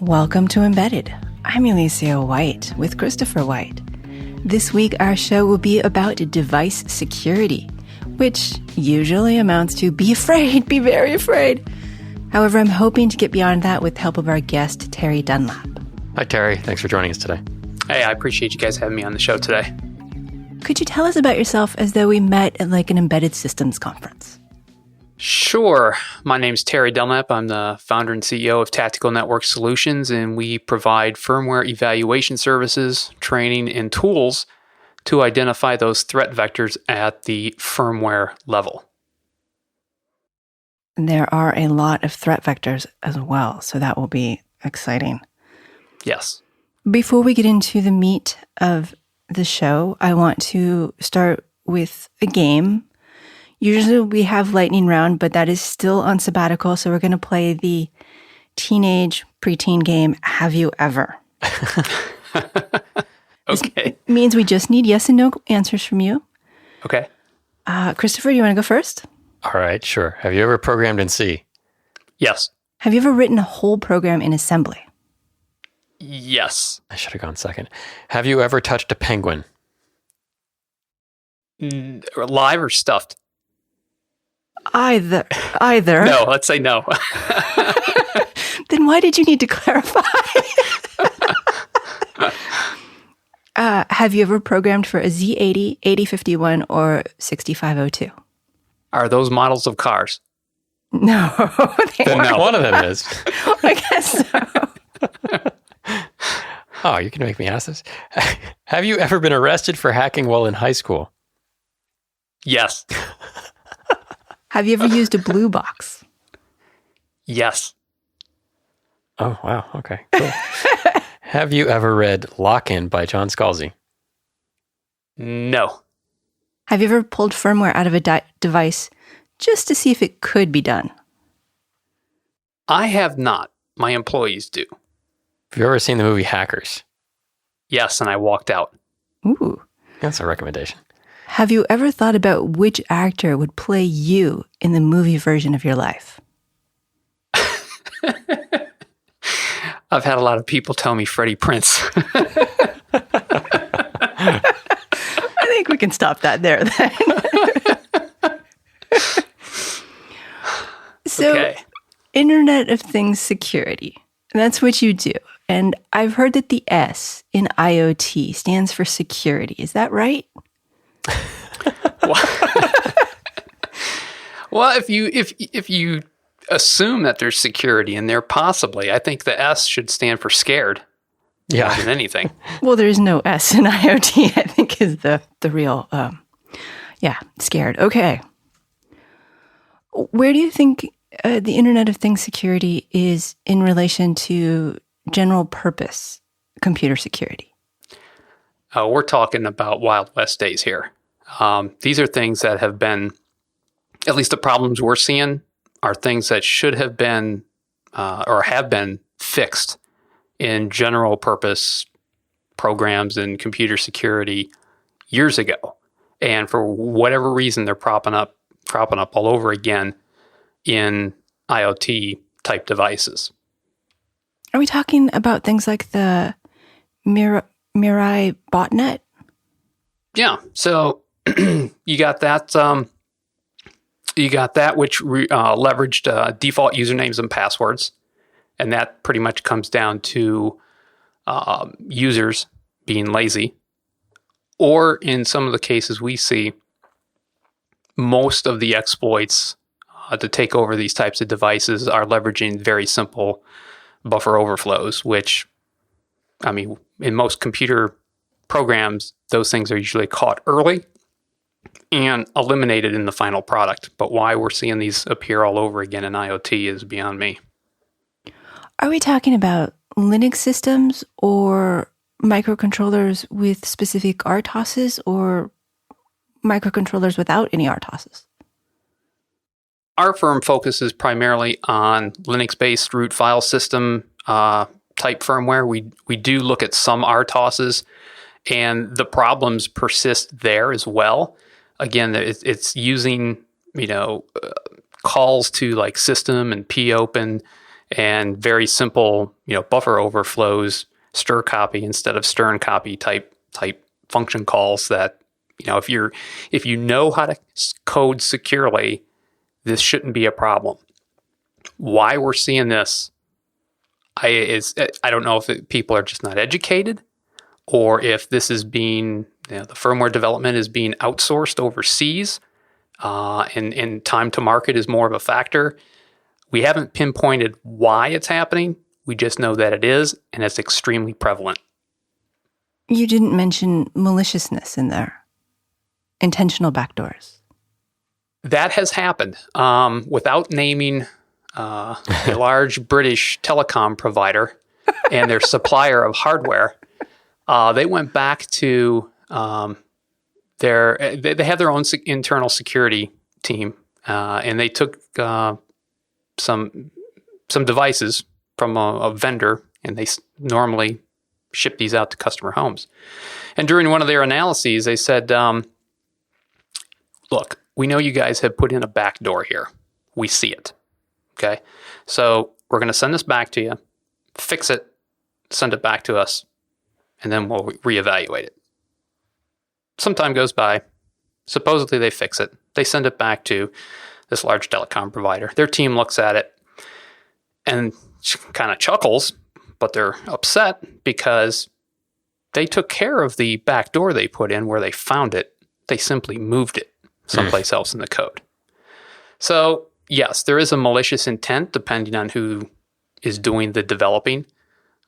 Welcome to Embedded. I'm Alicia White with Christopher White. This week, our show will be about device security, which usually amounts to be afraid, be very afraid. However, I'm hoping to get beyond that with the help of our guest, Terry Dunlap. Hi, Terry. Thanks for joining us today. Hey, I appreciate you guys having me on the show today. Could you tell us about yourself as though we met at like an embedded systems conference? Sure. My name's Terry Dunlap. I'm the founder and CEO of Tactical Network Solutions, and we provide firmware evaluation services, training, and tools to identify those threat vectors at the firmware level. There are a lot of threat vectors as well, so that will be exciting. Yes. Before we get into the meat of the show, I want to start with a game. Usually we have lightning round, but that is still on sabbatical, so we're going to play the teenage preteen game, Have You Ever? Okay. This means we just need yes and no answers from you. Okay. Christopher, you want to go first? All right, sure. Have you ever programmed in C? Yes. Have you ever written a whole program in assembly? Yes. I should have gone second. Have you ever touched a penguin? Live or stuffed? Either. No, let's say no. Then why did you need to clarify? Have you ever programmed for a Z80, 8051, or 6502? Are those models of cars? No. Then no. One of them is. I guess so. Oh, you can make me ask this. Have you ever been arrested for hacking while in high school? Yes. Have you ever used a blue box? Yes. Oh, wow. Okay, cool. Have you ever read Lock-In by John Scalzi? No. Have you ever pulled firmware out of a device just to see if it could be done? I have not. My employees do. Have you ever seen the movie Hackers? Yes, and I walked out. Ooh. That's a recommendation. Have you ever thought about which actor would play you in the movie version of your life? I've had a lot of people tell me Freddie Prinze. I think we can stop that there then. So, Okay. Internet of Things security. That's what you do. And I've heard that the S in IoT stands for security. Is that right? Well, if you assume that there's security in there, possibly, I think the S should stand for scared. Yeah. More than anything. Well, there's no S in IoT, I think is the real, scared. Okay. Where do you think the Internet of Things security is in relation to general purpose computer security? We're talking about Wild West days here. These are things that have been, at least the problems we're seeing, are things that should have been or have been fixed in general purpose programs and computer security years ago. And for whatever reason, they're propping up all over again in IoT type devices. Are we talking about things like the Mirai botnet? Yeah. So you got that. You got that, which leveraged default usernames and passwords, and that pretty much comes down to users being lazy, or in some of the cases we see, most of the exploits to take over these types of devices are leveraging very simple buffer overflows, which, I mean, in most computer programs, those things are usually caught early and eliminated in the final product. But why we're seeing these appear all over again in IoT is beyond me. Are we talking about Linux systems or microcontrollers with specific RTOSes or microcontrollers without any RTOSes? Our firm focuses primarily on Linux-based root file system type firmware. We do look at some RTOSes, and the problems persist there as well. Again, it's using calls to like system and popen and very simple, buffer overflows, stir copy instead of stern copy type function calls that, if you know how to code securely, this shouldn't be a problem. Why we're seeing this, I don't know if people are just not educated, or if this is being, the firmware development is being outsourced overseas, and time to market is more of a factor. We haven't pinpointed why it's happening. We just know that it is, and it's extremely prevalent. You didn't mention maliciousness in there. Intentional backdoors. That has happened. Without naming a large British telecom provider and their supplier of hardware, they went back to they have their own internal security team, and they took some devices from a vendor, and they normally ship these out to customer homes. And during one of their analyses, they said, look, we know you guys have put in a backdoor here. We see it. Okay. So we're going to send this back to you, fix it, send it back to us, and then we'll reevaluate it. Some time goes by. Supposedly they fix it. They send it back to this large telecom provider. Their team looks at it and kind of chuckles, but they're upset because they took care of the backdoor they put in where they found it. They simply moved it someplace else in the code. So, yes, there is a malicious intent depending on who is doing the developing.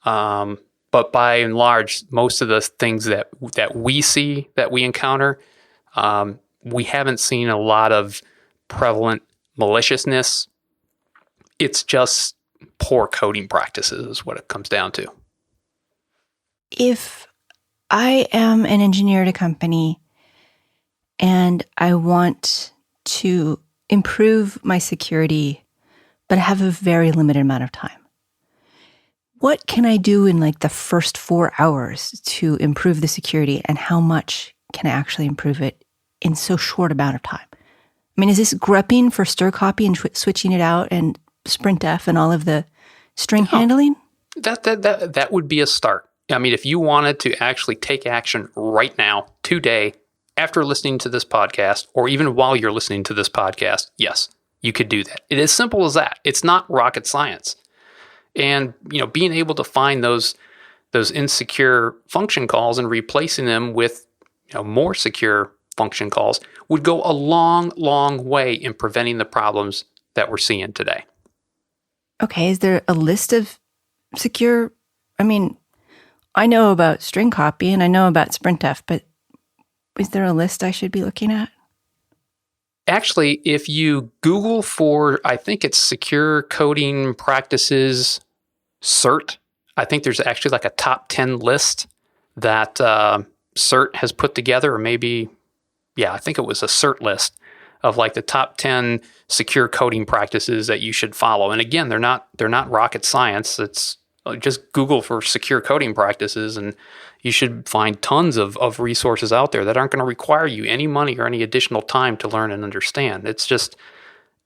But by and large, most of the things that we see, that we encounter, we haven't seen a lot of prevalent maliciousness. It's just poor coding practices is what it comes down to. If I am an engineer at a company and I want to improve my security, but I have a very limited amount of time, what can I do in like the first 4 hours to improve the security, and how much can I actually improve it in so short amount of time? I mean, is this grepping for stir copy and switching it out and sprintf and all of the string handling? That would be a start. I mean, if you wanted to actually take action right now, today, after listening to this podcast, or even while you're listening to this podcast, yes, you could do that. It is simple as that. It's not rocket science. And, being able to find those insecure function calls and replacing them with, more secure function calls would go a long, long way in preventing the problems that we're seeing today. Okay, is there a list of secure? I mean, I know about string copy and I know about sprintf, but is there a list I should be looking at? Actually, if you Google for, I think it's Secure Coding Practices CERT, I think there's actually like a top 10 list that CERT has put together, or maybe, I think it was a CERT list of like the top 10 secure coding practices that you should follow. And again, they're not rocket science. It's just Google for secure coding practices, and you should find tons of resources out there that aren't going to require you any money or any additional time to learn and understand. It's just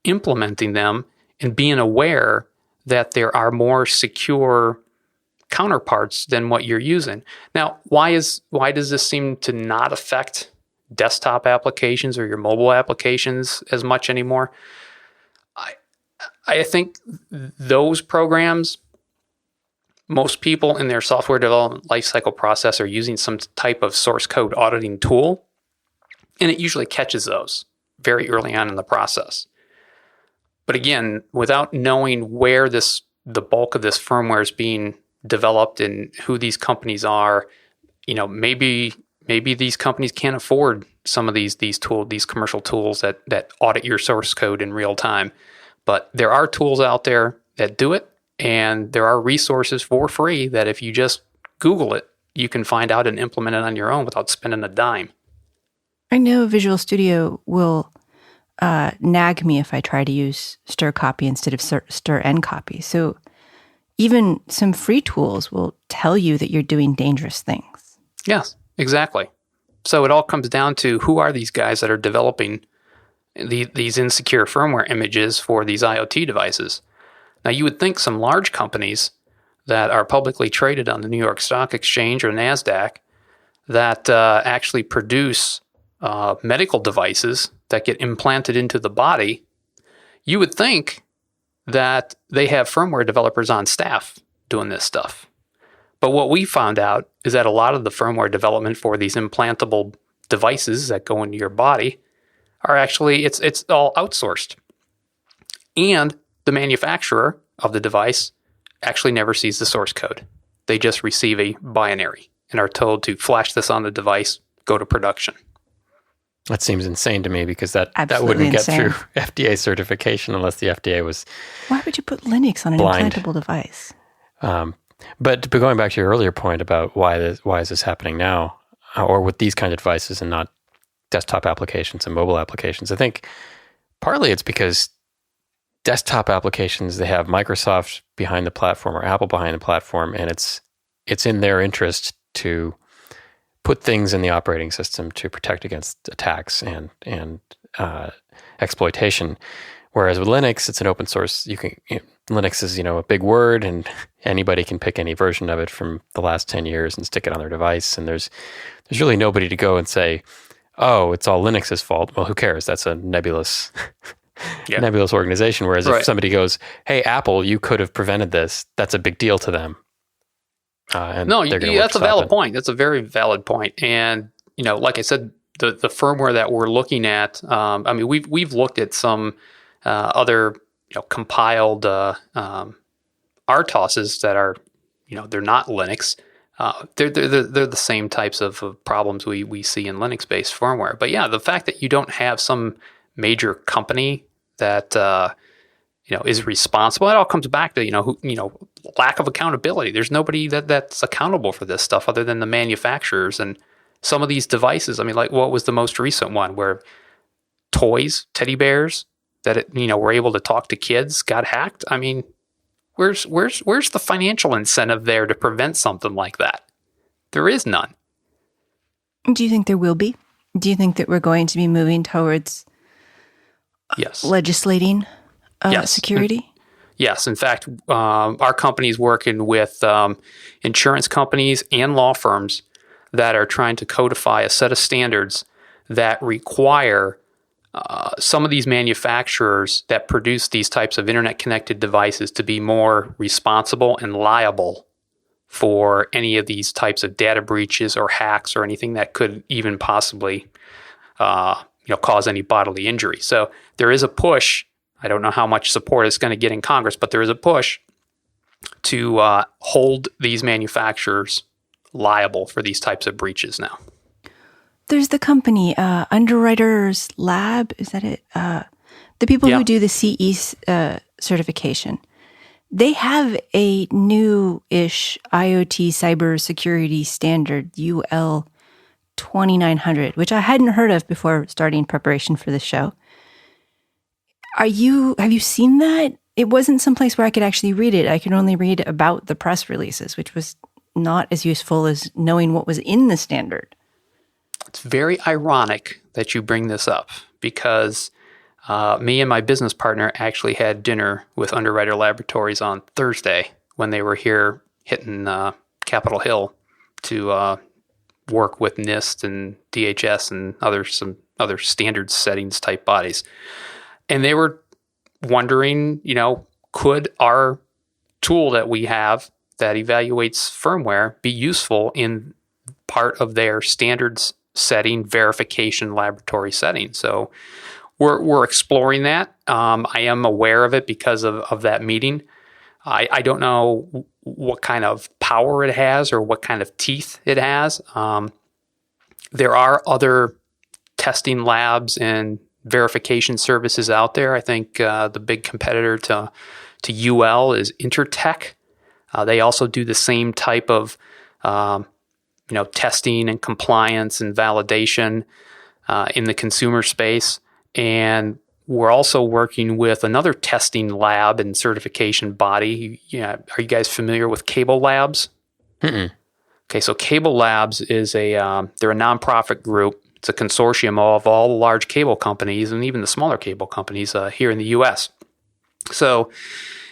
implementing them and being aware that there are more secure counterparts than what you're using. Now, why does this seem to not affect desktop applications or your mobile applications as much anymore? I think those programs, most people in their software development lifecycle process are using some type of source code auditing tool, and it usually catches those very early on in the process. But again, without knowing where the bulk of this firmware is being developed and who these companies are, maybe these companies can't afford some of these commercial tools that audit your source code in real time. But there are tools out there that do it, and there are resources for free that if you just Google it, you can find out and implement it on your own without spending a dime. I know Visual Studio will nag me if I try to use stir copy instead of stir end copy. So even some free tools will tell you that you're doing dangerous things. Yes, exactly. So it all comes down to who are these guys that are developing these insecure firmware images for these IoT devices. Now, you would think some large companies that are publicly traded on the New York Stock Exchange or NASDAQ that actually produce medical devices that get implanted into the body, you would think that they have firmware developers on staff doing this stuff. But what we found out is that a lot of the firmware development for these implantable devices that go into your body are actually, it's all outsourced. And the manufacturer of the device actually never sees the source code. They just receive a binary and are told to flash this on the device, go to production. That seems insane to me because that Absolutely wouldn't insane. get through FDA certification unless the FDA was Why would you put Linux on an blind. implantable device? But going back to your earlier point about why is this happening now, or with these kind of devices and not desktop applications and mobile applications, I think partly it's because desktop applications, they have Microsoft behind the platform or Apple behind the platform, and it's in their interest to put things in the operating system to protect against attacks and exploitation. Whereas with Linux, it's an open source. Linux is a big word, and anybody can pick any version of it from the last 10 years and stick it on their device. And there's really nobody to go and say, "Oh, it's all Linux's fault." Well, who cares? That's a nebulous nebulous organization. Whereas if somebody goes, "Hey, Apple, you could have prevented this," that's a big deal to them. That's a valid point. That's a very valid point. And like I said, the firmware that we're looking at, we've looked at some other compiled RTOSs that are they're not Linux. They're the same types of problems we see in Linux-based firmware. But yeah, the fact that you don't have some major company that is responsible, it all comes back to lack of accountability. There's nobody that's accountable for this stuff other than the manufacturers. And some of these devices, like what was the most recent one where toys, teddy bears that were able to talk to kids got hacked? Where's the financial incentive there to prevent something like that? There is none. Do you think there will be? Do you think that we're going to be moving towards legislating security? Yes. In fact, our company is working with insurance companies and law firms that are trying to codify a set of standards that require some of these manufacturers that produce these types of internet-connected devices to be more responsible and liable for any of these types of data breaches or hacks or anything that could even possibly cause any bodily injury. So there is a push. I don't know how much support it's going to get in Congress, but there is a push to hold these manufacturers liable for these types of breaches now. There's the company, Underwriters Lab, is that it? The people who do the CE certification. They have a new-ish IoT cybersecurity standard, UL 2900, which I hadn't heard of before starting preparation for the show. Have you seen that? It wasn't someplace where I could actually read it. I could only read about the press releases, which was not as useful as knowing what was in the standard. It's very ironic that you bring this up because me and my business partner actually had dinner with Underwriter Laboratories on Thursday when they were here hitting Capitol Hill to work with NIST and DHS and some other standards settings type bodies. And they were wondering, could our tool that we have that evaluates firmware be useful in part of their standards setting verification laboratory setting? So we're exploring that. I am aware of it because of that meeting. I don't know what kind of power it has or what kind of teeth it has. There are other testing labs and verification services out there. I think the big competitor to UL is Intertech. They also do the same type of testing and compliance and validation in the consumer space. And we're also working with another testing lab and certification body. Are you guys familiar with Cable Labs? Mm-mm. Okay, so Cable Labs is they're a nonprofit group It's a consortium of all the large cable companies and even the smaller cable companies here in the U.S. So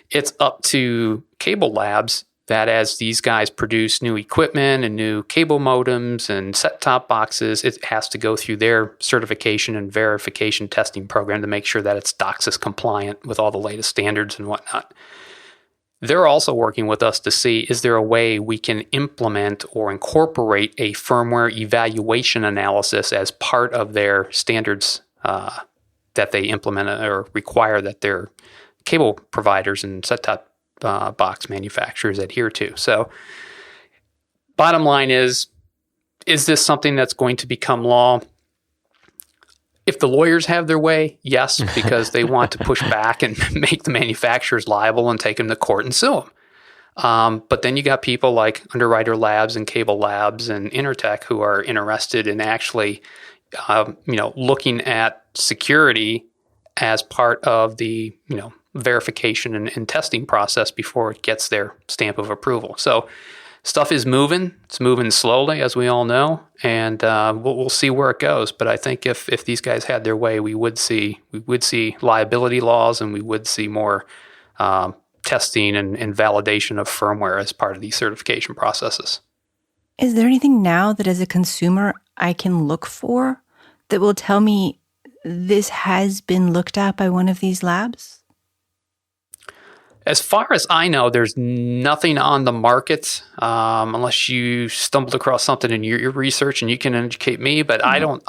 it's up to cable labs that as these guys produce new equipment and new cable modems and set-top boxes, it has to go through their certification and verification testing program to make sure that it's DOCSIS compliant with all the latest standards and whatnot. They're also working with us to see, is there a way we can implement or incorporate a firmware evaluation analysis as part of their standards that they implement or require that their cable providers and set-top box manufacturers adhere to. So bottom line is this something that's going to become law? If the lawyers have their way, yes, because they want to push back and make the manufacturers liable and take them to court and sue them. But then you got people like Underwriter Labs and Cable Labs and Intertech who are interested in actually, looking at security as part of the, verification and testing process before it gets their stamp of approval. So stuff is moving. It's moving slowly, as we all know, and we'll see where it goes. But I think if these guys had their way, we would see liability laws, and we would see more testing and validation of firmware as part of these certification processes. Is there anything now that as a consumer I can look for that will tell me this has been looked at by one of these labs? As far as I know, there's nothing on the market unless you stumbled across something in your research, and you can educate me. But I don't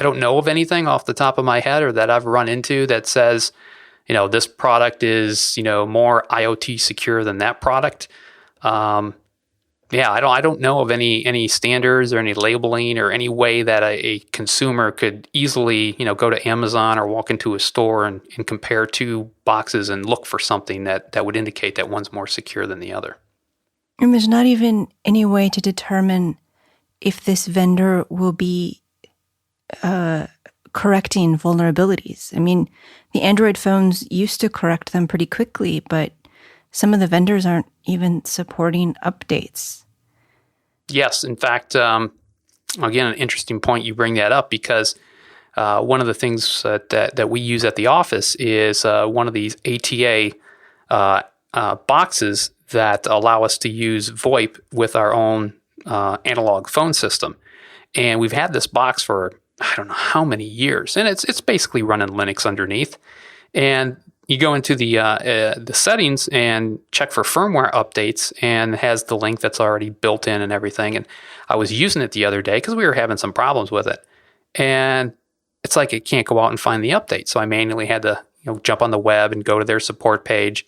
know of anything off the top of my head or that I've run into that says, this product is more IoT secure than that product. I don't know of any standards or any labeling or any way that a consumer could easily, go to Amazon or walk into a store and compare two boxes and look for something that would indicate that one's more secure than the other. And there's not even any way to determine if this vendor will be correcting vulnerabilities. I mean, the Android phones used to correct them pretty quickly, but some of the vendors aren't even supporting updates. Yes. In fact, again, an interesting point you bring that up because one of the things that we use at the office is one of these ATA boxes that allow us to use VoIP with our own analog phone system. And we've had this box for I don't know how many years, and it's basically running Linux underneath. And you go into the settings and check for firmware updates, and it has the link that's already built in and everything. And I was using it the other day because we were having some problems with it, and it's like it can't go out and find the update. So I manually had to jump on the web and go to their support page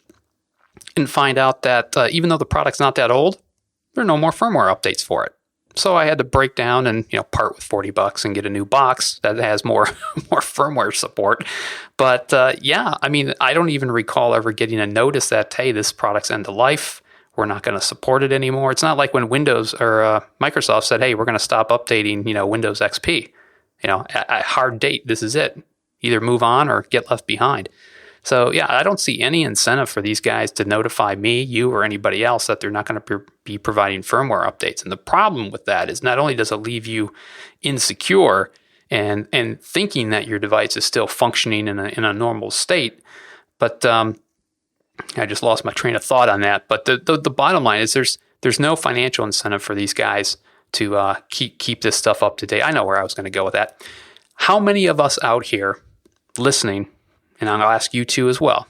and find out that even though the product's not that old, there are no more firmware updates for it. So I had to break down and part with $40 and get a new box that has more firmware support. But I don't even recall ever getting a notice that, hey, this product's end of life. We're not going to support it anymore. It's not like when Windows or Microsoft said, hey, we're going to stop updating Windows XP. At hard date, this is it. Either move on or get left behind. So, I don't see any incentive for these guys to notify me, you, or anybody else that they're not going to be providing firmware updates. And the problem with that is not only does it leave you insecure and thinking that your device is still functioning in a normal state, but I just lost my train of thought on that. But the bottom line is there's no financial incentive for these guys to keep this stuff up to date. I know where I was going to go with that. How many of us out here listening, and I'll ask you too as well,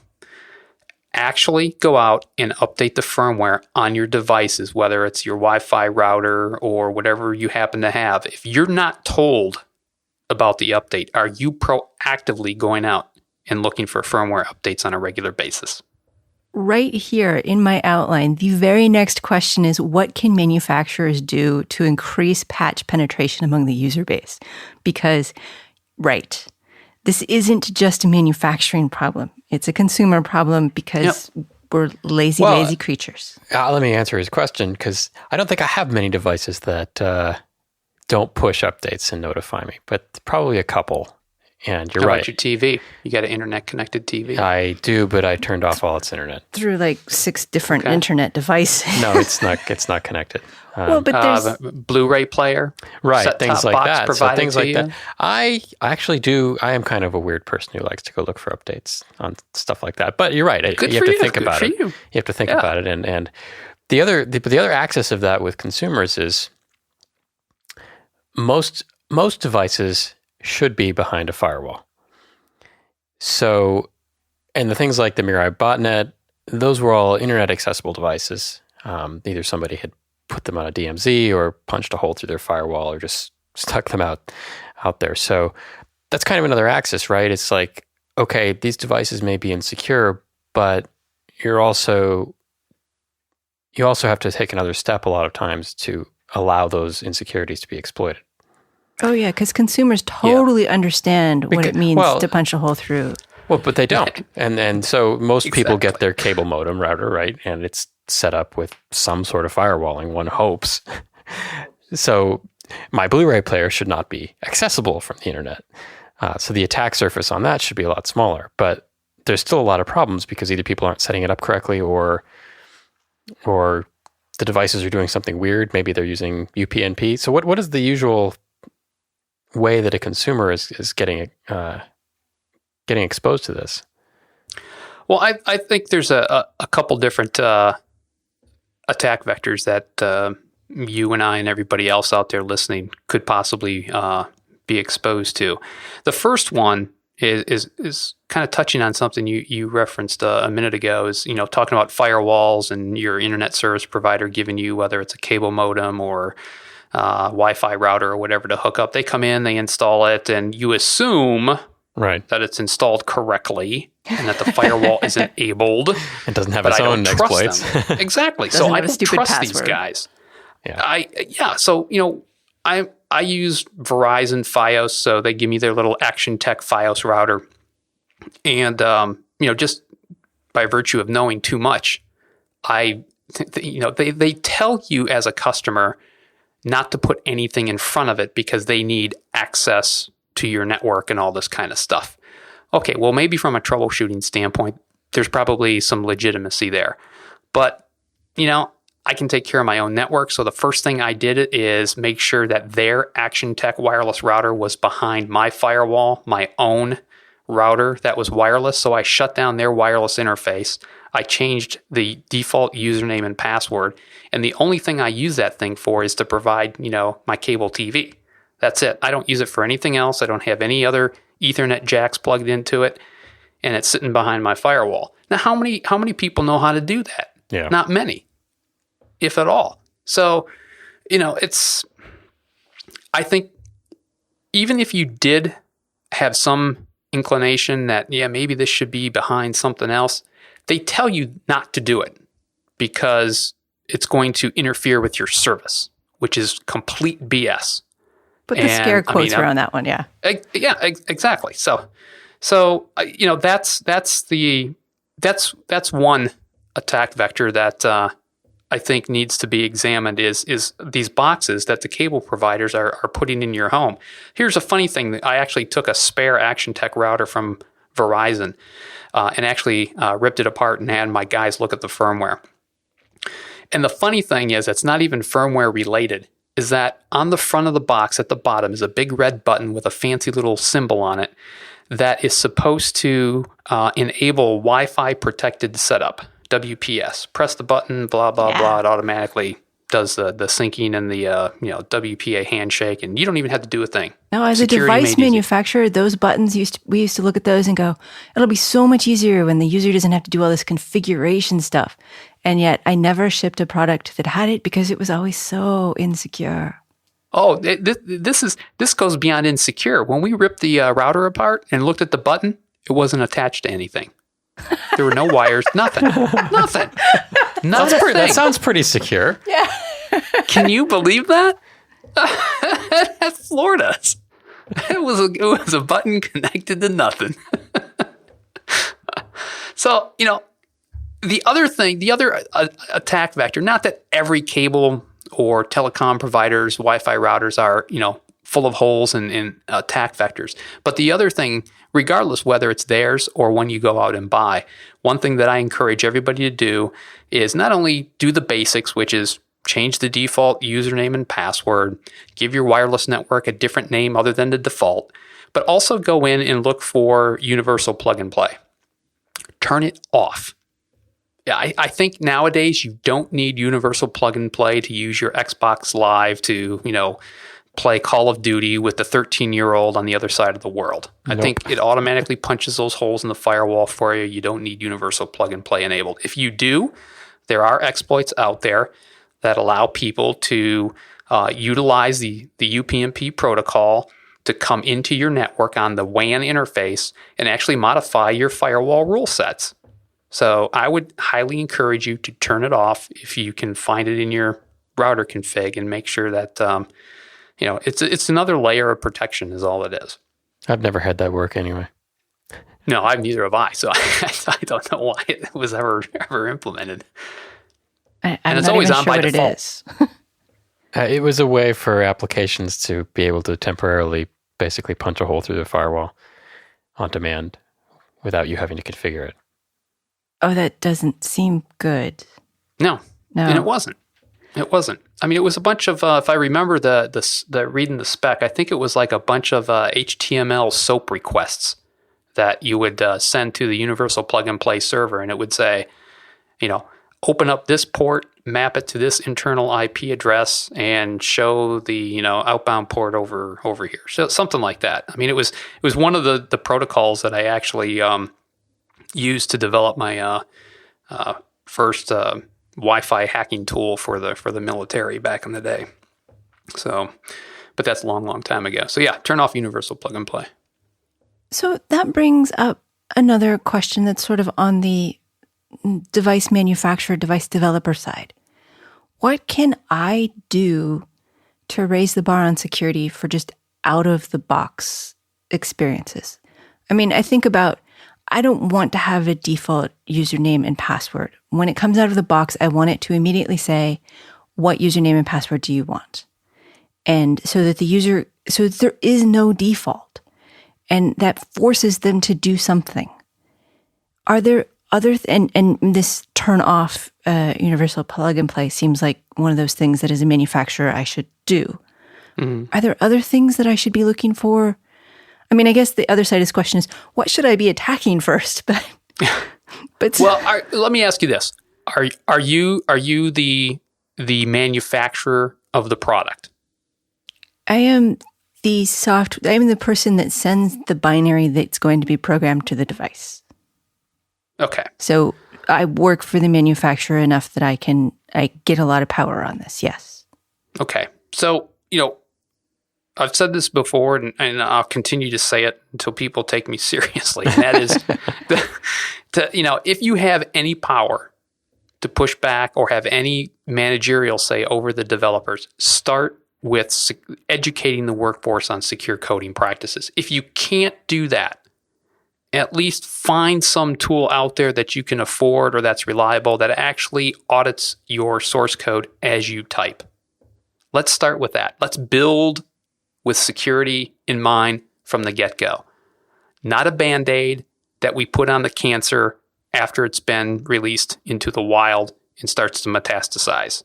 actually go out and update the firmware on your devices, whether it's your Wi-Fi router or whatever you happen to have? If you're not told about the update, are you proactively going out and looking for firmware updates on a regular basis? Right here in my outline, the very next question is, what can manufacturers do to increase patch penetration among the user base? Because, this isn't just a manufacturing problem. It's a consumer problem because we're lazy creatures. Let me answer his question, because I don't think I have many devices that don't push updates and notify me, but probably a couple. And you're How right. about your TV? You got an internet-connected TV? I do, but I turned off all its internet. Through like 6 different internet devices. No, it's not. It's not connected. Well, but there's Blu-ray player, right? set-top Things like box that. So provided things to like you? that. I actually do. I am kind of a weird person who likes to go look for updates on stuff like that. But you're right. Good you for have to you. think Good about for it. you. You have to think about it. And the other axis of that with consumers is most devices should be behind a firewall. So, and the things like the Mirai botnet, those were all internet accessible devices. Either somebody had put them on a DMZ or punched a hole through their firewall or just stuck them out there. So that's kind of another axis, right? It's like, okay, these devices may be insecure, but you also have to take another step a lot of times to allow those insecurities to be exploited. Oh, yeah, because consumers totally understand what it means to punch a hole through. Well, but they don't. And so most people get their cable modem router, right? And it's set up with some sort of firewalling, one hopes. So my Blu-ray player should not be accessible from the internet. So the attack surface on that should be a lot smaller. But there's still a lot of problems because either people aren't setting it up correctly or the devices are doing something weird. Maybe they're using UPnP. So what is the usual way that a consumer is getting exposed to this? Well, I think there's a couple different attack vectors that you and I and everybody else out there listening could possibly be exposed to. The first one is kind of touching on something you referenced a minute ago, is talking about firewalls and your internet service provider giving you, whether it's a cable modem or Wi-Fi router or whatever, to hook up. They come in, they install it, and you assume that it's installed correctly and that the firewall is enabled. It doesn't have its own exploits. Exactly. So I don't trust these guys. Yeah. So, I use Verizon Fios, so they give me their little Action Tech Fios router. And, just by virtue of knowing too much, they tell you as a customer not to put anything in front of it because they need access to your network and all this kind of stuff. Okay, well, maybe from a troubleshooting standpoint, there's probably some legitimacy there. But, I can take care of my own network. So the first thing I did is make sure that their Action Tech wireless router was behind my firewall, my own router that was wireless. So I shut down their wireless interface. I changed the default username and password. And the only thing I use that thing for is to provide, my cable TV. That's it. I don't use it for anything else. I don't have any other Ethernet jacks plugged into it. And it's sitting behind my firewall. Now, how many people know how to do that? Yeah. Not many, if at all. So, I think even if you did have some inclination that, maybe this should be behind something else, they tell you not to do it because it's going to interfere with your service, which is complete BS. Put the scare quotes around that one, yeah. Yeah, exactly. So that's one attack vector that I think needs to be examined is these boxes that the cable providers are putting in your home. Here's a funny thing. I actually took a spare Action Tech router from Verizon and actually ripped it apart and had my guys look at the firmware. And the funny thing is, it's not even firmware related, is that on the front of the box at the bottom is a big red button with a fancy little symbol on it that is supposed to enable Wi-Fi protected setup, WPS. Press the button, blah, blah, blah. It automatically does the syncing and the WPA handshake, and you don't even have to do a thing. No, as a device manufacturer, those buttons we used to look at those and go, it'll be so much easier when the user doesn't have to do all this configuration stuff. And yet I never shipped a product that had it because it was always so insecure. Oh, this goes beyond insecure. When we ripped the router apart and looked at the button, it wasn't attached to anything. There were no wires, nothing. That sounds pretty secure. Yeah. Can you believe that? That floored us. It was a button connected to nothing. So, the other attack vector, not that every cable or telecom provider's Wi-Fi routers are, full of holes and attack vectors. But the other thing, regardless whether it's theirs or one you go out and buy, one thing that I encourage everybody to do is not only do the basics, which is change the default username and password, give your wireless network a different name other than the default, but also go in and look for universal plug and play. Turn it off. I think nowadays you don't need universal plug and play to use your Xbox Live to, play Call of Duty with the 13-year-old on the other side of the world. Nope. I think it automatically punches those holes in the firewall for you. You don't need universal plug and play enabled. If you do, there are exploits out there that allow people to utilize the UPnP protocol to come into your network on the WAN interface and actually modify your firewall rule sets. So I would highly encourage you to turn it off if you can find it in your router config and make sure that it's another layer of protection is all it is. I've never had that work anyway. No, neither have I. So I don't know why it was ever implemented. And it's always on by default. It is. It was a way for applications to be able to temporarily basically punch a hole through the firewall on demand without you having to configure it. Oh, that doesn't seem good. No. And it wasn't. I mean, it was a bunch of, if I remember the reading the spec, I think it was like a bunch of HTML SOAP requests that you would send to the universal plug and play server, and it would say, open up this port, map it to this internal IP address, and show the outbound port over here. So something like that. I mean, it was one of the protocols that I actually used to develop my first Wi-Fi hacking tool for the military back in the day. So, but that's a long time ago. So yeah, turn off universal plug and play. So that brings up another question that's sort of on the device manufacturer, device developer side. What can I do to raise the bar on security for just out-of-the-box experiences? I mean, I think about, I don't want to have a default username and password. When it comes out of the box, I want it to immediately say, what username and password do you want? And so that there is no default. And that forces them to do something. Are there other, and this turn off universal plug and play seems like one of those things that as a manufacturer I should do. Mm-hmm. Are there other things that I should be looking for? I mean, I guess the other side of this question is, what should I be attacking first? But well, let me ask you this: Are you the manufacturer of the product? I am I am the person that sends the binary that's going to be programmed to the device. Okay. So I work for the manufacturer enough that I get a lot of power on this. Yes. Okay. So I've said this before, and I'll continue to say it until people take me seriously. And that is, if you have any power to push back or have any managerial say over the developers, start with educating the workforce on secure coding practices. If you can't do that, at least find some tool out there that you can afford or that's reliable that actually audits your source code as you type. Let's start with that. Let's build with security in mind from the get-go. Not a Band-Aid that we put on the cancer after it's been released into the wild and starts to metastasize.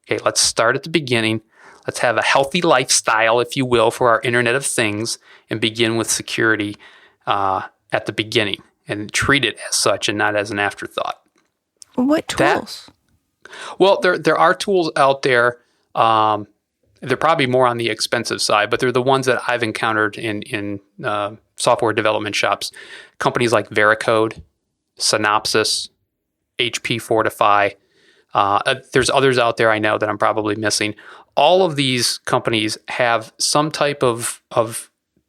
Okay, let's start at the beginning. Let's have a healthy lifestyle, if you will, for our Internet of Things and begin with security at the beginning and treat it as such and not as an afterthought. What tools? Well, there are tools out there. They're probably more on the expensive side, but they're the ones that I've encountered in software development shops. Companies like Veracode, Synopsys, HP Fortify. There's others out there I know that I'm probably missing. All of these companies have some type of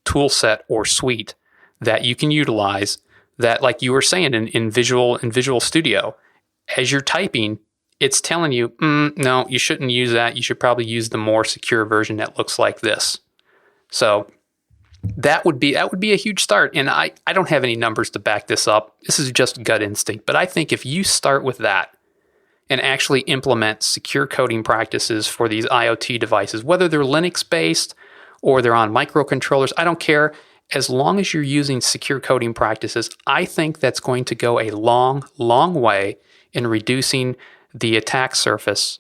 tool set or suite that you can utilize that, like you were saying in Visual Studio, as you're typing, it's telling you, no, you shouldn't use that. You should probably use the more secure version that looks like this. So that would be a huge start. And I don't have any numbers to back this up. This is just gut instinct. But I think if you start with that and actually implement secure coding practices for these IoT devices, whether they're Linux-based or they're on microcontrollers. I don't care. As long as you're using secure coding practices, I think that's going to go a long, long way in reducing the attack surface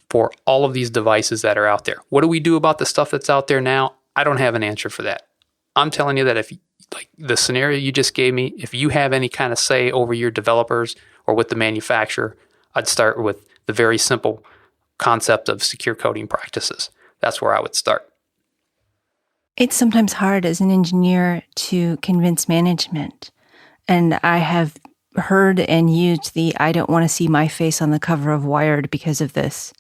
for all of these devices that are out there. What do we do about the stuff that's out there now? I don't have an answer for that. I'm telling you that if, like the scenario you just gave me, if you have any kind of say over your developers or with the manufacturer, I'd start with the very simple concept of secure coding practices. That's where I would start. It's sometimes hard as an engineer to convince management. And I have heard and used the I don't want to see my face on the cover of Wired because of this.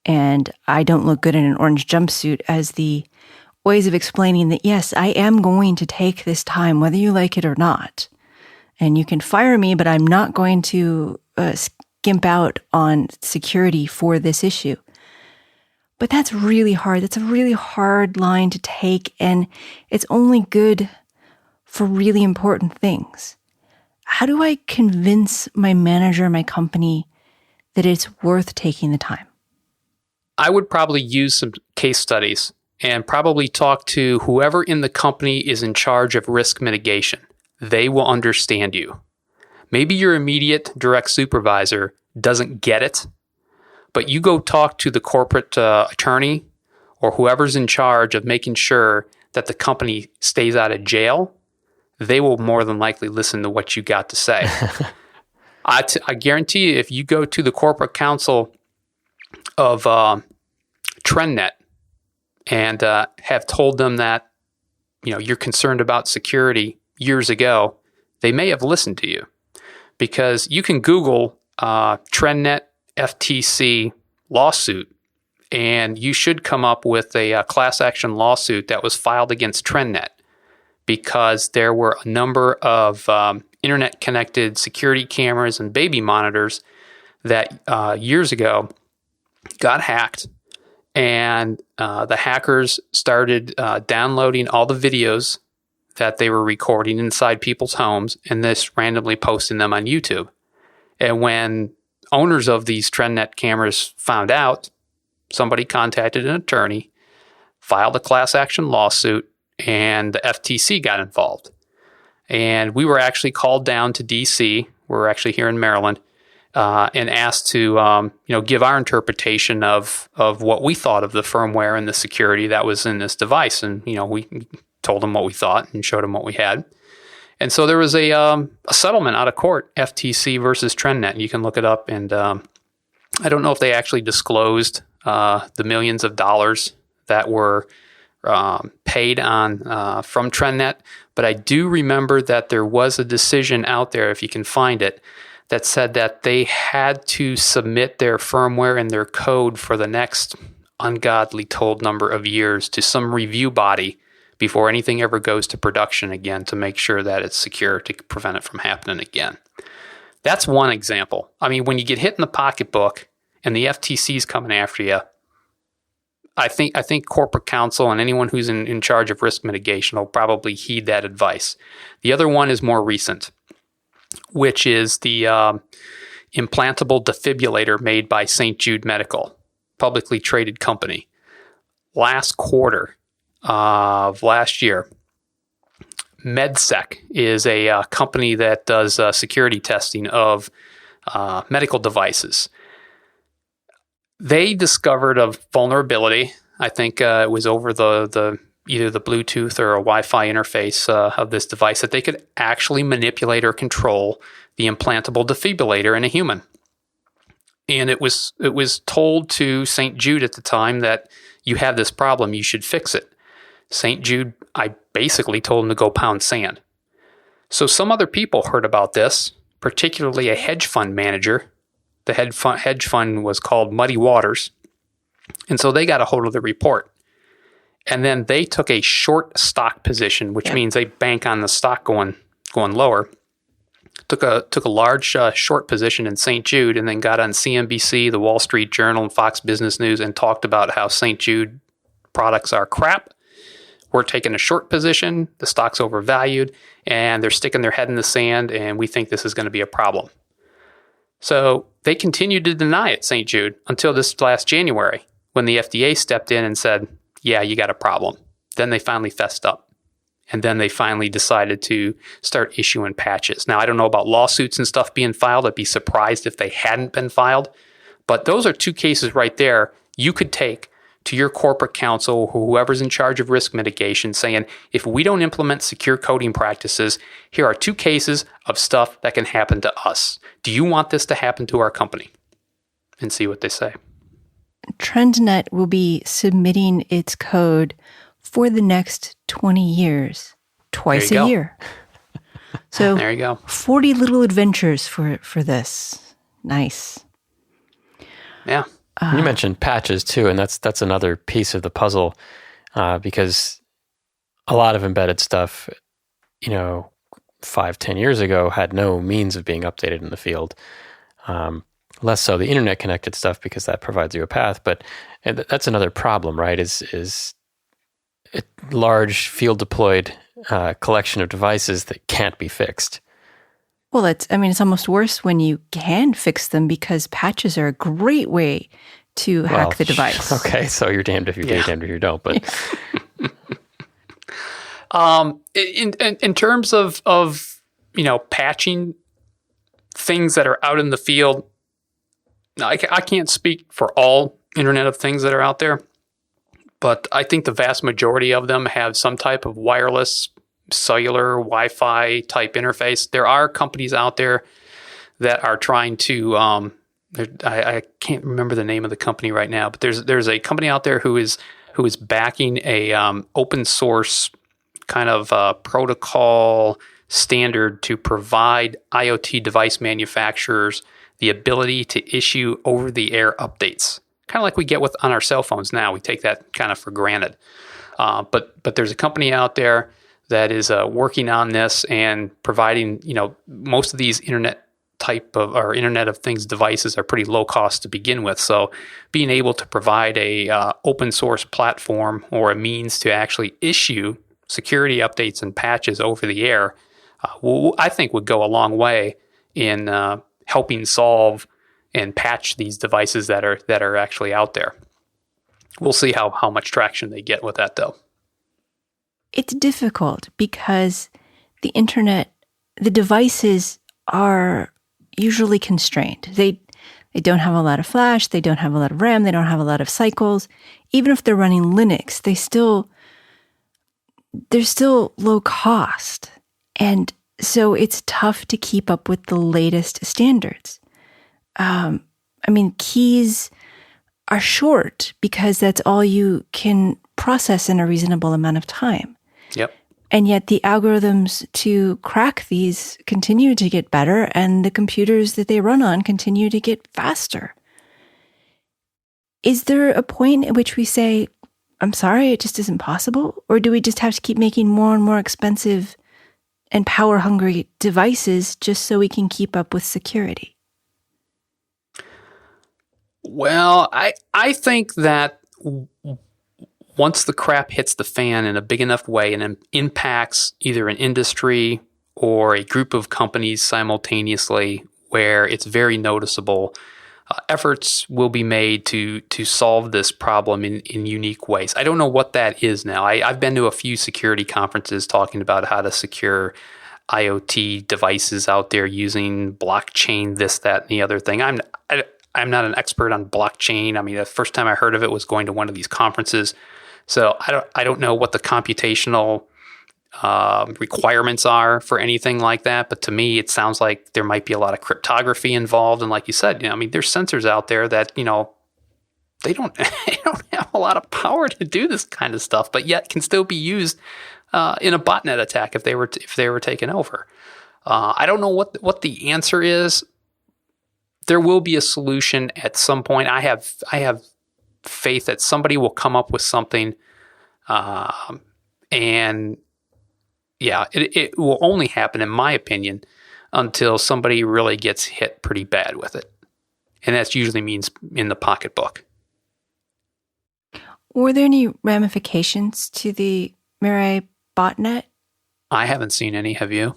And I don't look good in an orange jumpsuit as the ways of explaining that, yes, I am going to take this time, whether you like it or not. And you can fire me, but I'm not going to skimp out on security for this issue. But that's really hard. That's a really hard line to take, and it's only good for really important things. How do I convince my manager, my company, that it's worth taking the time? I would probably use some case studies and probably talk to whoever in the company is in charge of risk mitigation. They will understand you. Maybe your immediate direct supervisor doesn't get it, but you go talk to the corporate attorney or whoever's in charge of making sure that the company stays out of jail. They will more than likely listen to what you got to say. I guarantee you, if you go to the corporate counsel of TrendNet and have told them that you're concerned about security years ago, they may have listened to you, because you can Google TrendNet FTC lawsuit, and you should come up with a class action lawsuit that was filed against TrendNet because there were a number of internet connected security cameras and baby monitors that years ago got hacked, and the hackers started downloading all the videos that they were recording inside people's homes and this randomly posting them on YouTube. And when owners of these TrendNet cameras found out, somebody contacted an attorney, filed a class action lawsuit, and the FTC got involved. And we were actually called down to DC. We're actually here in Maryland, and asked to give our interpretation of what we thought of the firmware and the security that was in this device. And we told them what we thought and showed them what we had. And so there was a settlement out of court, FTC versus TrendNet. You can look it up, and I don't know if they actually disclosed the millions of dollars that were paid on from TrendNet, but I do remember that there was a decision out there, if you can find it, that said that they had to submit their firmware and their code for the next ungodly told number of years to some review body before anything ever goes to production again, to make sure that it's secure, to prevent it from happening again. That's one example. I mean, when you get hit in the pocketbook and the FTC's coming after you, I think corporate counsel and anyone who's in charge of risk mitigation will probably heed that advice. The other one is more recent, which is the implantable defibrillator made by St Jude Medical, publicly traded company. Last quarter of last year, MedSec is a company that does security testing of medical devices. They discovered a vulnerability. I think it was over the either the Bluetooth or a Wi-Fi interface of this device, that they could actually manipulate or control the implantable defibrillator in a human. And it was told to St. Jude at the time that you have this problem, you should fix it. St. Jude, I basically told him to go pound sand. So some other people heard about this, particularly a hedge fund manager. The hedge fund was called Muddy Waters. And so they got a hold of the report. And then they took a short stock position, which means they bank on the stock going lower. Took a large short position in St. Jude, and then got on CNBC, the Wall Street Journal, and Fox Business News, and talked about how St. Jude products are crap. We're taking a short position, the stock's overvalued, and they're sticking their head in the sand, and we think this is going to be a problem. So they continued to deny it, St. Jude, until this last January, when the FDA stepped in and said, yeah, you got a problem. Then they finally fessed up. And then they finally decided to start issuing patches. Now, I don't know about lawsuits and stuff being filed. I'd be surprised if they hadn't been filed. But those are two cases right there you could take to your corporate counsel or whoever's in charge of risk mitigation saying, if we don't implement secure coding practices, here are two cases of stuff that can happen to us. Do you want this to happen to our company? And see what they say. TrendNet will be submitting its code for the next 20 years, twice a year. So there you go. 40 little adventures for this. Nice. Yeah. You mentioned patches too, and that's another piece of the puzzle because a lot of embedded stuff, 5-10 years ago had no means of being updated in the field. Less so the internet connected stuff because that provides you a path, but that's another problem, right? Is a large field deployed collection of devices that can't be fixed. Well, it's almost worse when you can fix them because patches are a great way to hack the device. Okay, so you're damned if you do, damned if you don't. But in terms of patching things that are out in the field, I can't speak for all Internet of Things that are out there, but I think the vast majority of them have some type of wireless, cellular, Wi-Fi type interface. There are companies out there that are trying to, I can't remember the name of the company right now, but there's a company out there who is backing a open source kind of protocol standard to provide IoT device manufacturers the ability to issue over-the-air updates, kind of like we get on our cell phones now. We take that kind of for granted. But there's a company out there that is working on this and providing, most of these Internet of Things devices are pretty low cost to begin with. So being able to provide a open source platform or a means to actually issue security updates and patches over the air, I think would go a long way in helping solve and patch these devices that are actually out there. We'll see how much traction they get with that, though. It's difficult because the internet, the devices are usually constrained. They don't have a lot of flash, they don't have a lot of RAM, they don't have a lot of cycles. Even if they're running Linux, they're still low cost. And so it's tough to keep up with the latest standards. Keys are short because that's all you can process in a reasonable amount of time. Yep. And yet the algorithms to crack these continue to get better, and the computers that they run on continue to get faster. Is there a point at which we say, I'm sorry, it just isn't possible? Or do we just have to keep making more and more expensive and power-hungry devices just so we can keep up with security? Well, I think that once the crap hits the fan in a big enough way and impacts either an industry or a group of companies simultaneously where it's very noticeable, efforts will be made to solve this problem in unique ways. I don't know what that is now. I've been to a few security conferences talking about how to secure IoT devices out there using blockchain, this, that, and the other thing. I'm not an expert on blockchain. The first time I heard of it was going to one of these conferences. So I don't know what the computational requirements are for anything like that. But to me, it sounds like there might be a lot of cryptography involved. And like you said, there's sensors out there that, they don't have a lot of power to do this kind of stuff, but yet can still be used in a botnet attack if they were taken over. I don't know what the answer is. There will be a solution at some point. I have faith that somebody will come up with something, and yeah, it will only happen, in my opinion, until somebody really gets hit pretty bad with it, and that usually means in the pocketbook. Were there any ramifications to the Mirai botnet? I haven't seen any. Have you?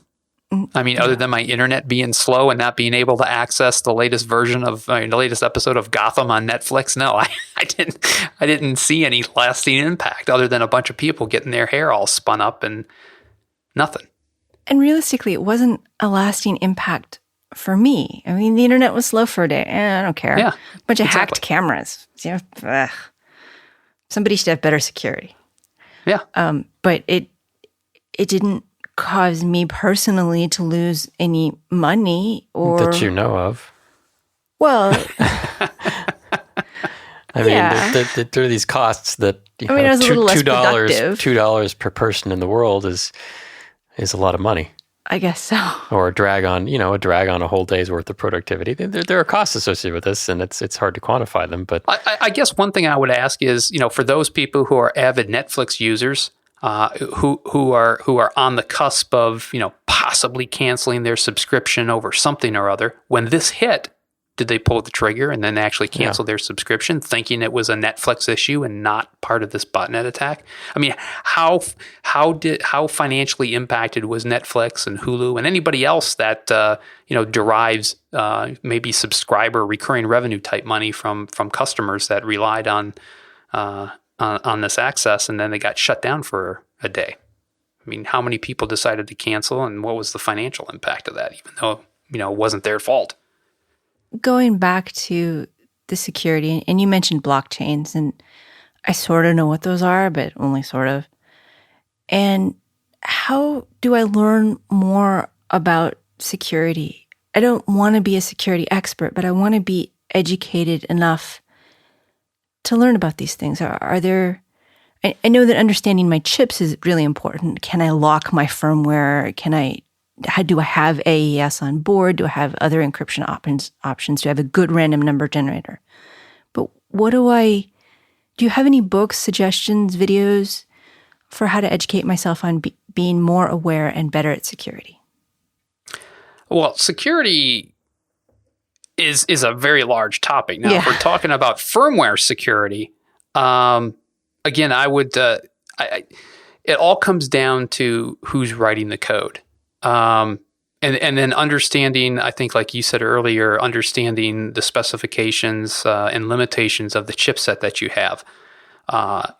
I mean, other than my internet being slow and not being able to access the latest version of the latest episode of Gotham on Netflix, no, I didn't see any lasting impact other than a bunch of people getting their hair all spun up and nothing. And realistically, it wasn't a lasting impact for me. I mean, the internet was slow for a day. I don't care. Yeah, bunch of hacked cameras. Ugh. Somebody should have better security. Yeah. But it didn't cause me personally to lose any money or that you know of. Well, I mean, there are these costs that I was a little less productive. $2 per person in the world is a lot of money. I guess so. Or a drag on a whole day's worth of productivity. There are costs associated with this, and it's hard to quantify them. But I guess one thing I would ask is, for those people who are avid Netflix users, who are on the cusp of possibly canceling their subscription over something or other, when this hit, did they pull the trigger and then actually cancel their subscription, thinking it was a Netflix issue and not part of this botnet attack? I mean, how financially impacted was Netflix and Hulu and anybody else that derives maybe subscriber recurring revenue type money from customers that relied on this access, and then they got shut down for a day? I mean, how many people decided to cancel, and what was the financial impact of that, even though it wasn't their fault? Going back to the security, and you mentioned blockchains, and I sort of know what those are, but only sort of. And how do I learn more about security? I don't want to be a security expert, but I want to be educated enough to learn about these things. Are there... I know that understanding my chips is really important. Can I lock my firmware? Do I have AES on board? Do I have other encryption options? Do I have a good random number generator? But do you have any books, suggestions, videos for how to educate myself on being more aware and better at security? Well, security is a very large topic. Now, if we're talking about firmware security, again, I would, it all comes down to who's writing the code. And then understanding, I think, like you said earlier, understanding the specifications and limitations of the chipset that you have.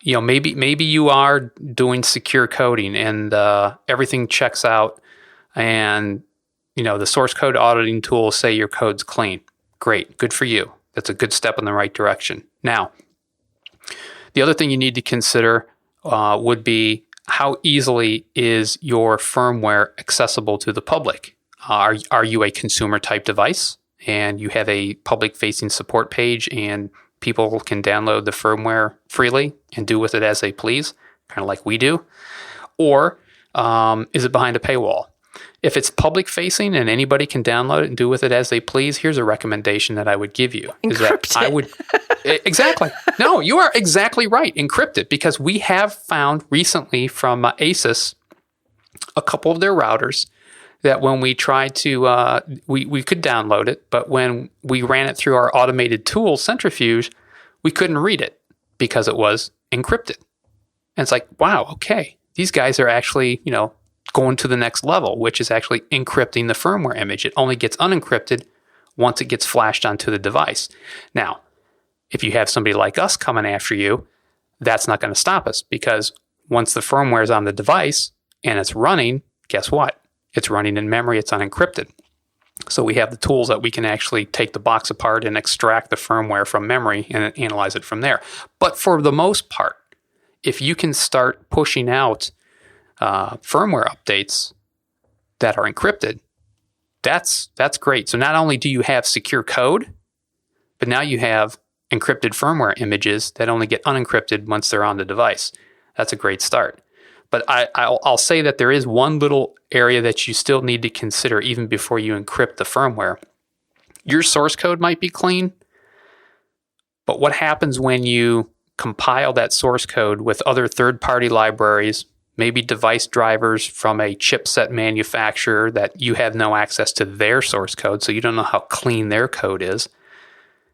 Maybe you are doing secure coding and everything checks out, and the source code auditing tools say your code's clean. Great, good for you. That's a good step in the right direction. Now, the other thing you need to consider would be, how easily is your firmware accessible to the public? Are you a consumer type device and you have a public facing support page and people can download the firmware freely and do with it as they please, kind of like we do? Or is it behind a paywall? If it's public facing and anybody can download it and do with it as they please, here's a recommendation that I would give you. Exactly. No, you are exactly right. Encrypt it, because we have found recently from Asus, a couple of their routers, that when we tried to, we could download it, but when we ran it through our automated tool, Centrifuge, we couldn't read it because it was encrypted. And it's like, wow, okay, these guys are actually, going to the next level, which is actually encrypting the firmware image. It only gets unencrypted once it gets flashed onto the device. Now, if you have somebody like us coming after you, that's not going to stop us, because once the firmware is on the device and it's running, guess what? It's running in memory. It's unencrypted. So we have the tools that we can actually take the box apart and extract the firmware from memory and analyze it from there. But for the most part, if you can start pushing out firmware updates that are encrypted, that's great. So not only do you have secure code, but now you have encrypted firmware images that only get unencrypted once they're on the device. That's a great start. But I'll say that there is one little area that you still need to consider even before you encrypt the firmware. Your source code might be clean, but what happens when you compile that source code with other third-party libraries, maybe device drivers from a chipset manufacturer that you have no access to their source code, so you don't know how clean their code is?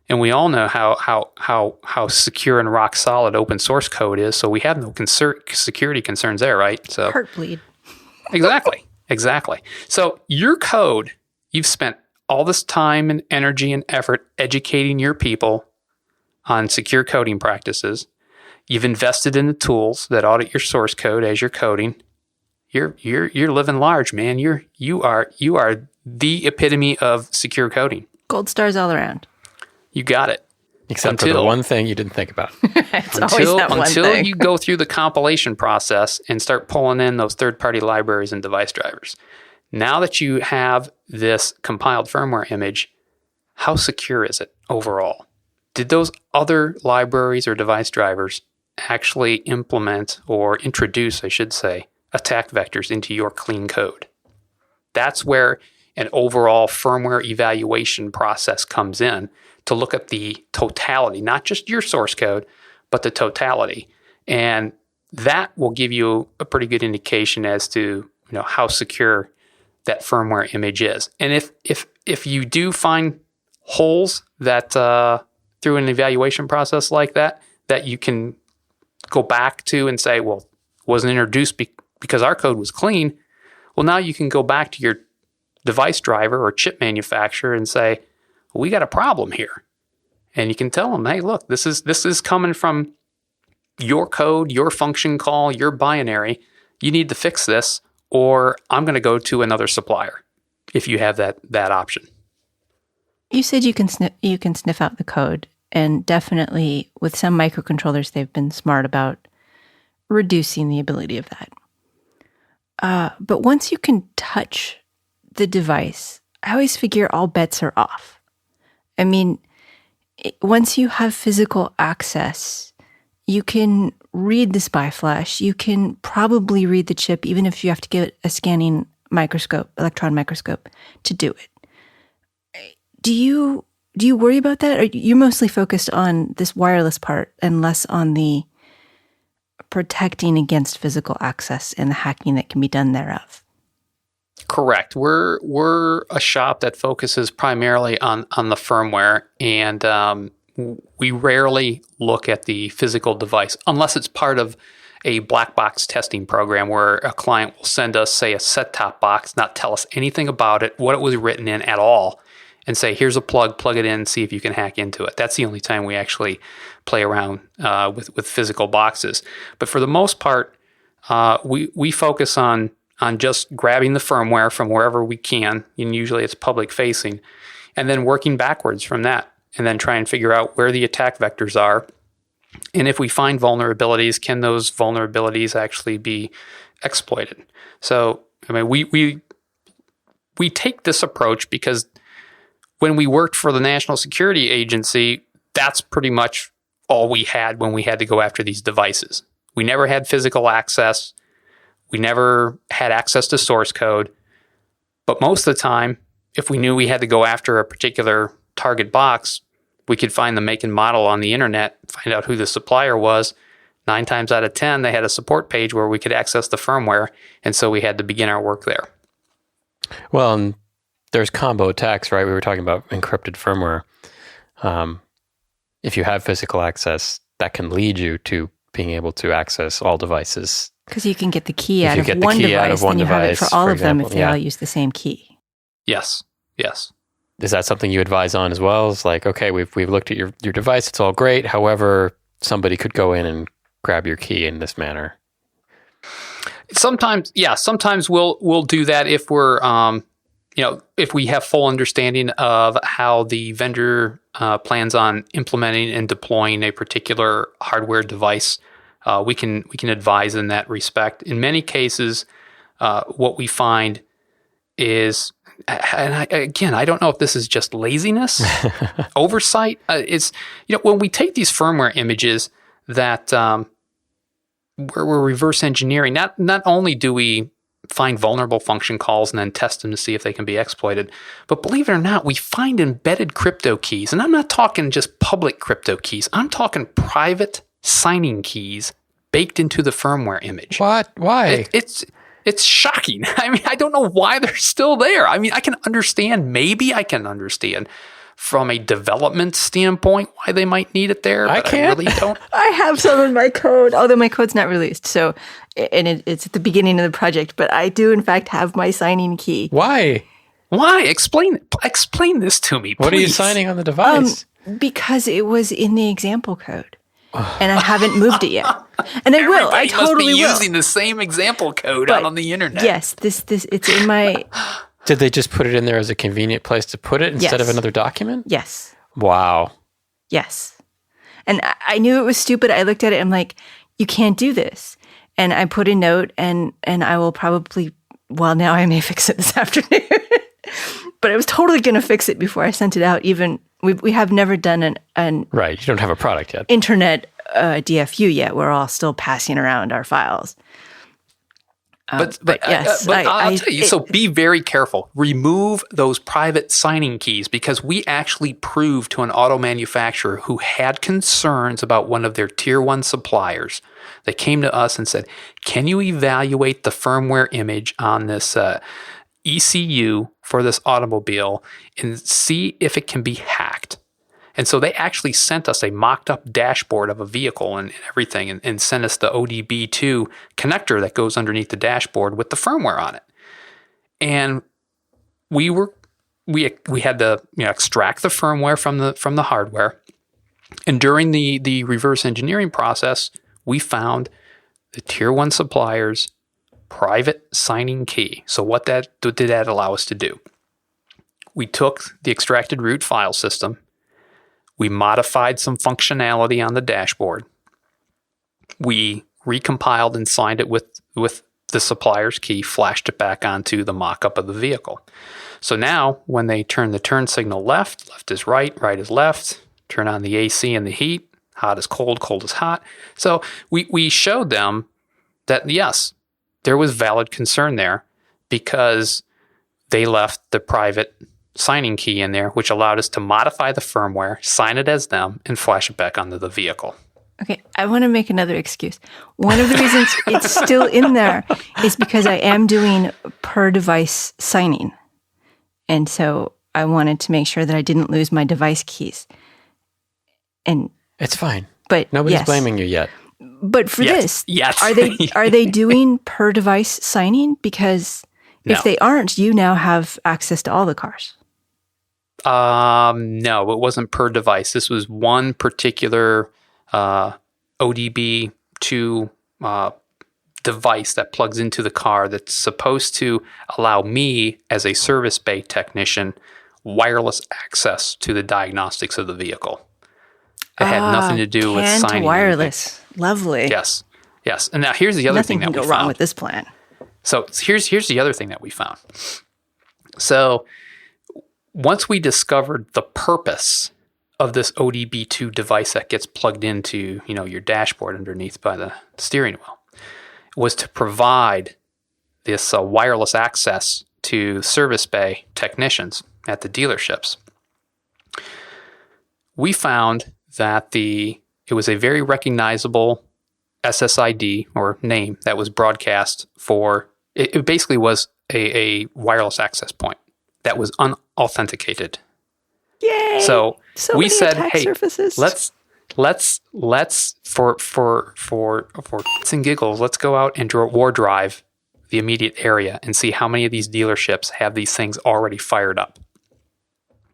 And we all know how secure and rock solid open source code is, so we have no security concerns there, right? So Heartbleed. Exactly. Exactly. So your code, you've spent all this time and energy and effort educating your people on secure coding practices. You've invested in the tools that audit your source code as you're coding. You're living large, man. You are the epitome of secure coding. Gold stars all around. You got it. Except for the one thing you didn't think about. Until you go through the compilation process and start pulling in those third-party libraries and device drivers. Now that you have this compiled firmware image, how secure is it overall? Did those other libraries or device drivers actually implement or introduce, I should say, attack vectors into your clean code? That's where an overall firmware evaluation process comes in to look at the totality, not just your source code, but the totality. And that will give you a pretty good indication as to how secure that firmware image is. And if you do find holes that through an evaluation process like that you can go back to and say, well, wasn't introduced because our code was clean. Well, now you can go back to your device driver or chip manufacturer and say, well, we got a problem here. And you can tell them, hey, look, this is coming from your code, your function call, your binary. You need to fix this, or I'm going to go to another supplier if you have that option. You said you can sniff out the code, and definitely with some microcontrollers, they've been smart about reducing the ability of that. But once you can touch the device, I always figure all bets are off. I mean, once you have physical access, you can read the SPI flash. You can probably read the chip, even if you have to get a scanning microscope, electron microscope, to do it. Do you worry about that? Or you're mostly focused on this wireless part and less on the protecting against physical access and the hacking that can be done thereof? Correct. We're a shop that focuses primarily on the firmware, and we rarely look at the physical device unless it's part of a black box testing program where a client will send us, say, a set-top box, not tell us anything about it, what it was written in at all, and say, here's a plug it in, see if you can hack into it. That's the only time we actually play around with physical boxes. But for the most part, we focus on just grabbing the firmware from wherever we can, and usually it's public facing, and then working backwards from that, and then try and figure out where the attack vectors are. And if we find vulnerabilities, can those vulnerabilities actually be exploited? So, I mean, we take this approach because when we worked for the National Security Agency, that's pretty much all we had when we had to go after these devices. We never had physical access. We never had access to source code. But most of the time, if we knew we had to go after a particular target box, we could find the make and model on the internet, find out who the supplier was. 9 times out of 10, they had a support page where we could access the firmware, and so we had to begin our work there. Well, and there's combo attacks, right? We were talking about encrypted firmware. If you have physical access, that can lead you to being able to access all devices. Because you can get the key out of one device, then you have it for all of them if they all use the same key. Yes. Is that something you advise on as well? It's like, okay, we've looked at your device, it's all great. However, somebody could go in and grab your key in this manner. Sometimes we'll do that if we're if we have full understanding of how the vendor plans on implementing and deploying a particular hardware device. We can advise in that respect. In many cases, what we find is, and I don't know if this is just laziness, oversight. It's when we take these firmware images that we're reverse engineering. Not only do we find vulnerable function calls and then test them to see if they can be exploited, but believe it or not, we find embedded crypto keys, and I'm not talking just public crypto keys. I'm talking private signing keys baked into the firmware image. What? Why? It's shocking. I mean, I don't know why they're still there. I mean, maybe I can understand from a development standpoint why they might need it there. I But can't. I really don't. I have some in my code, although my code's not released. So, and it's at the beginning of the project, but I do in fact have my signing key. Why? Why? Explain this to me, please. What are you signing on the device? Because it was in the example code. And I haven't moved it yet. And I will. I Everybody totally must be will. using the same example code But out on the internet. Yes, this it's in my Did they just put it in there as a convenient place to put it instead of Yes. another document? yes. Wow. Yes. And I knew it was stupid. I looked at it. I'm like, you can't do this. And I put a note and I will probably, well, now I may fix it this afternoon. But I was totally going to fix it before I sent it out. Even we have never done an Right. You don't have a product yet. internet DFU yet. We're all still passing around our files. But yes, I'll tell you. So be very careful. Remove those private signing keys because we actually proved to an auto manufacturer who had concerns about one of their tier 1 suppliers. They came to us and said, "Can you evaluate the firmware image on this ECU for this automobile and see if it can be hacked?" And so they actually sent us a mocked-up dashboard of a vehicle and everything and sent us the ODB2 connector that goes underneath the dashboard with the firmware on it. And we had to extract the firmware from the hardware. And during the reverse engineering process, we found the tier 1 supplier's private signing key. So what did that allow us to do? We took the extracted root file system. We modified some functionality on the dashboard. We recompiled and signed it with the supplier's key, flashed it back onto the mock-up of the vehicle. So now when they turn the turn signal left is right is left, turn on the AC and the heat, hot is cold, cold is hot. So we showed them that, yes, there was valid concern there because they left the private signing key in there, which allowed us to modify the firmware, sign it as them, and flash it back onto the vehicle. Okay, I want to make another excuse. One of the reasons it's still in there is because I am doing per device signing. And so I wanted to make sure that I didn't lose my device keys. And It's fine. but Nobody's yes. blaming you yet. But for this, Yes. are they doing per device signing? Because No. if they aren't, you now have access to all the cars. No, it wasn't per device. This was one particular ODB2 device that plugs into the car that's supposed to allow me as a service bay technician wireless access to the diagnostics of the vehicle. It had nothing to do with CAN to signing. wireless. Lovely. Yes. And now here's the other Nothing thing that can we go found. wrong with this plan. So here's the other thing that we found. So once we discovered the purpose of this ODB2 device that gets plugged into, your dashboard underneath by the steering wheel, was to provide this wireless access to service bay technicians at the dealerships. We found that it was a very recognizable SSID or name that was broadcast for, it basically was a wireless access point that was unauthenticated. Yay! So we many said, attack hey, surfaces. let's for shits and giggles, let's go out and war drive the immediate area and see how many of these dealerships have these things already fired up.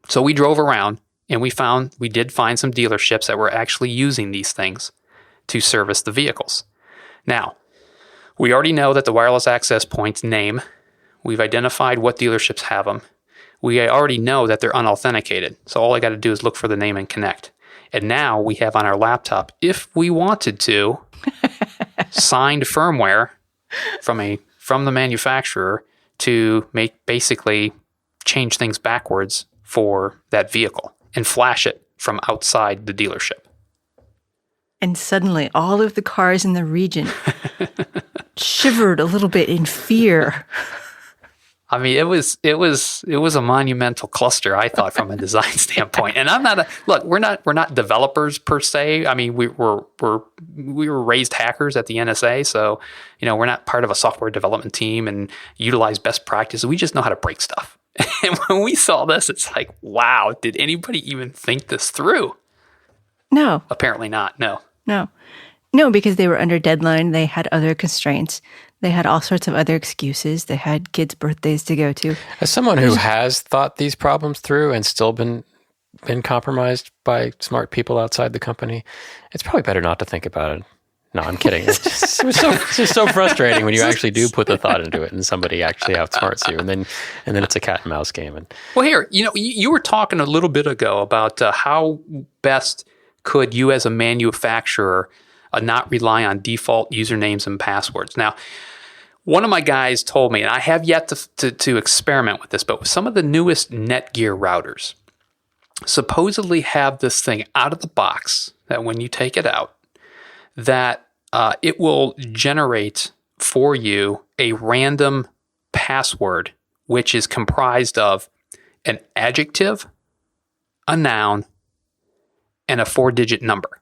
So we drove around and we did find some dealerships that were actually using these things to service the vehicles. Now, we already know that the wireless access point's name. We've identified what dealerships have them. We already know that they're unauthenticated. So all I got to do is look for the name and connect. And now we have on our laptop, if we wanted to, signed firmware from the manufacturer to basically change things backwards for that vehicle and flash it from outside the dealership. And suddenly all of the cars in the region shivered a little bit in fear. I mean, it was a monumental cluster, I thought, from a design standpoint. And we're not developers per se. I mean, we were raised hackers at the NSA, so we're not part of a software development team and utilize best practices. We just know how to break stuff. And when we saw this, it's like, wow, did anybody even think this through? No. Apparently not. No. No, because they were under deadline. They had other constraints. They had all sorts of other excuses. They had kids' birthdays to go to. As someone who has thought these problems through and still been compromised by smart people outside the company, it's probably better not to think about it. No, I'm kidding. It's just so frustrating when you actually do put the thought into it and somebody actually outsmarts you, and then it's a cat and mouse game. And well, here, you were talking a little bit ago about how best could you as a manufacturer not rely on default usernames and passwords. Now, one of my guys told me, and I have yet to experiment with this, but some of the newest Netgear routers supposedly have this thing out of the box that when you take it out, that it will generate for you a random password, which is comprised of an adjective, a noun, and a 4-digit number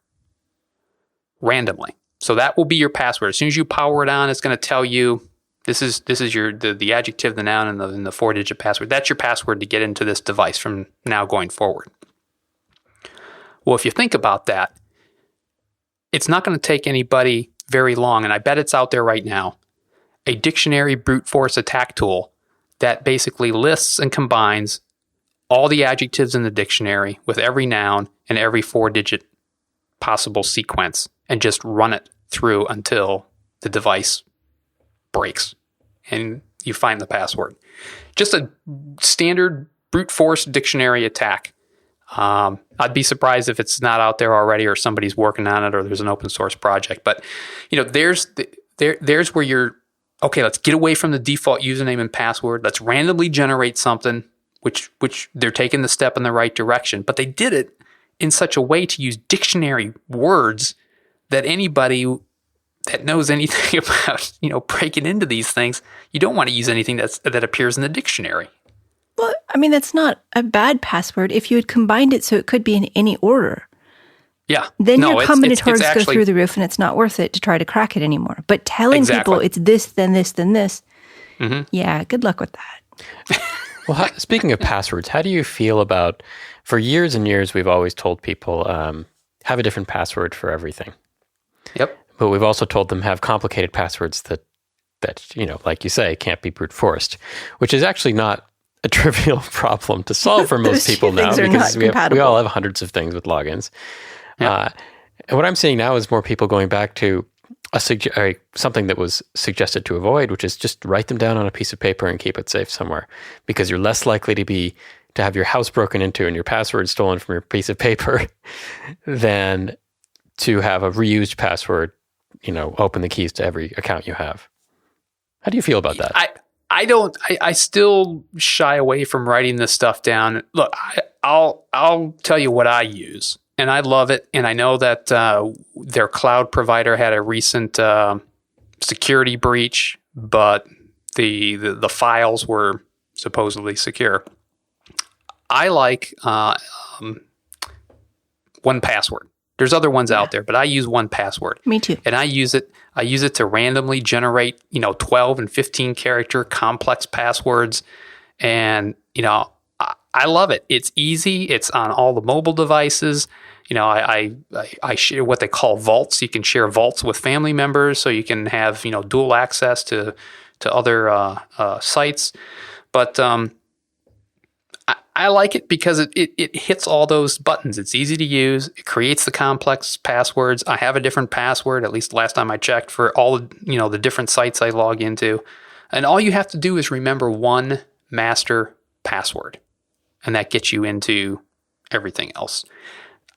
randomly. So that will be your password. As soon as you power it on, it's going to tell you this is the adjective, the noun, and the 4-digit password. That's your password to get into this device from now going forward. Well, if you think about that, it's not going to take anybody very long, and I bet it's out there right now, a dictionary brute force attack tool that basically lists and combines all the adjectives in the dictionary with every noun and every 4-digit possible sequence and just run it through until the device breaks and you find the password. Just a standard brute force dictionary attack. I'd be surprised if it's not out there already or somebody's working on it or there's an open source project. But there's where you're, okay, let's get away from the default username and password. Let's randomly generate something, which they're taking the step in the right direction. But they did it in such a way to use dictionary words that anybody that knows anything about, breaking into these things, you don't want to use anything that appears in the dictionary. Well, I mean, that's not a bad password if you had combined it so it could be in any order. Yeah. Then your combinatorics go through the roof and it's not worth it to try to crack it anymore. But telling people it's this, then this, then this, yeah, good luck with that. Well, speaking of passwords, how do you feel about, for years and years, we've always told people, have a different password for everything. Yep. But we've also told them have complicated passwords that like you say, can't be brute forced, which is actually not a trivial problem to solve for most people now because we all have hundreds of things with logins. Yep. And what I'm seeing now is more people going back to something that was suggested to avoid, which is just write them down on a piece of paper and keep it safe somewhere, because you're less likely to have your house broken into and your password stolen from your piece of paper than to have a reused password, open the keys to every account you have. How do you feel about that? I still shy away from writing this stuff down. Look, I'll tell you what I use, and I love it. And I know that their cloud provider had a recent security breach, but the files were supposedly secure. I like 1Password. There's other ones out there, but I use 1Password. Me too. And I use it to randomly generate, 12 and 15 character complex passwords. And, I love it. It's easy. It's on all the mobile devices. I share what they call vaults. You can share vaults with family members, so you can have, dual access to other sites. But I like it because it hits all those buttons. It's easy to use. It creates the complex passwords. I have a different password, at least last time I checked, for all the different sites I log into. And all you have to do is remember one master password, and that gets you into everything else.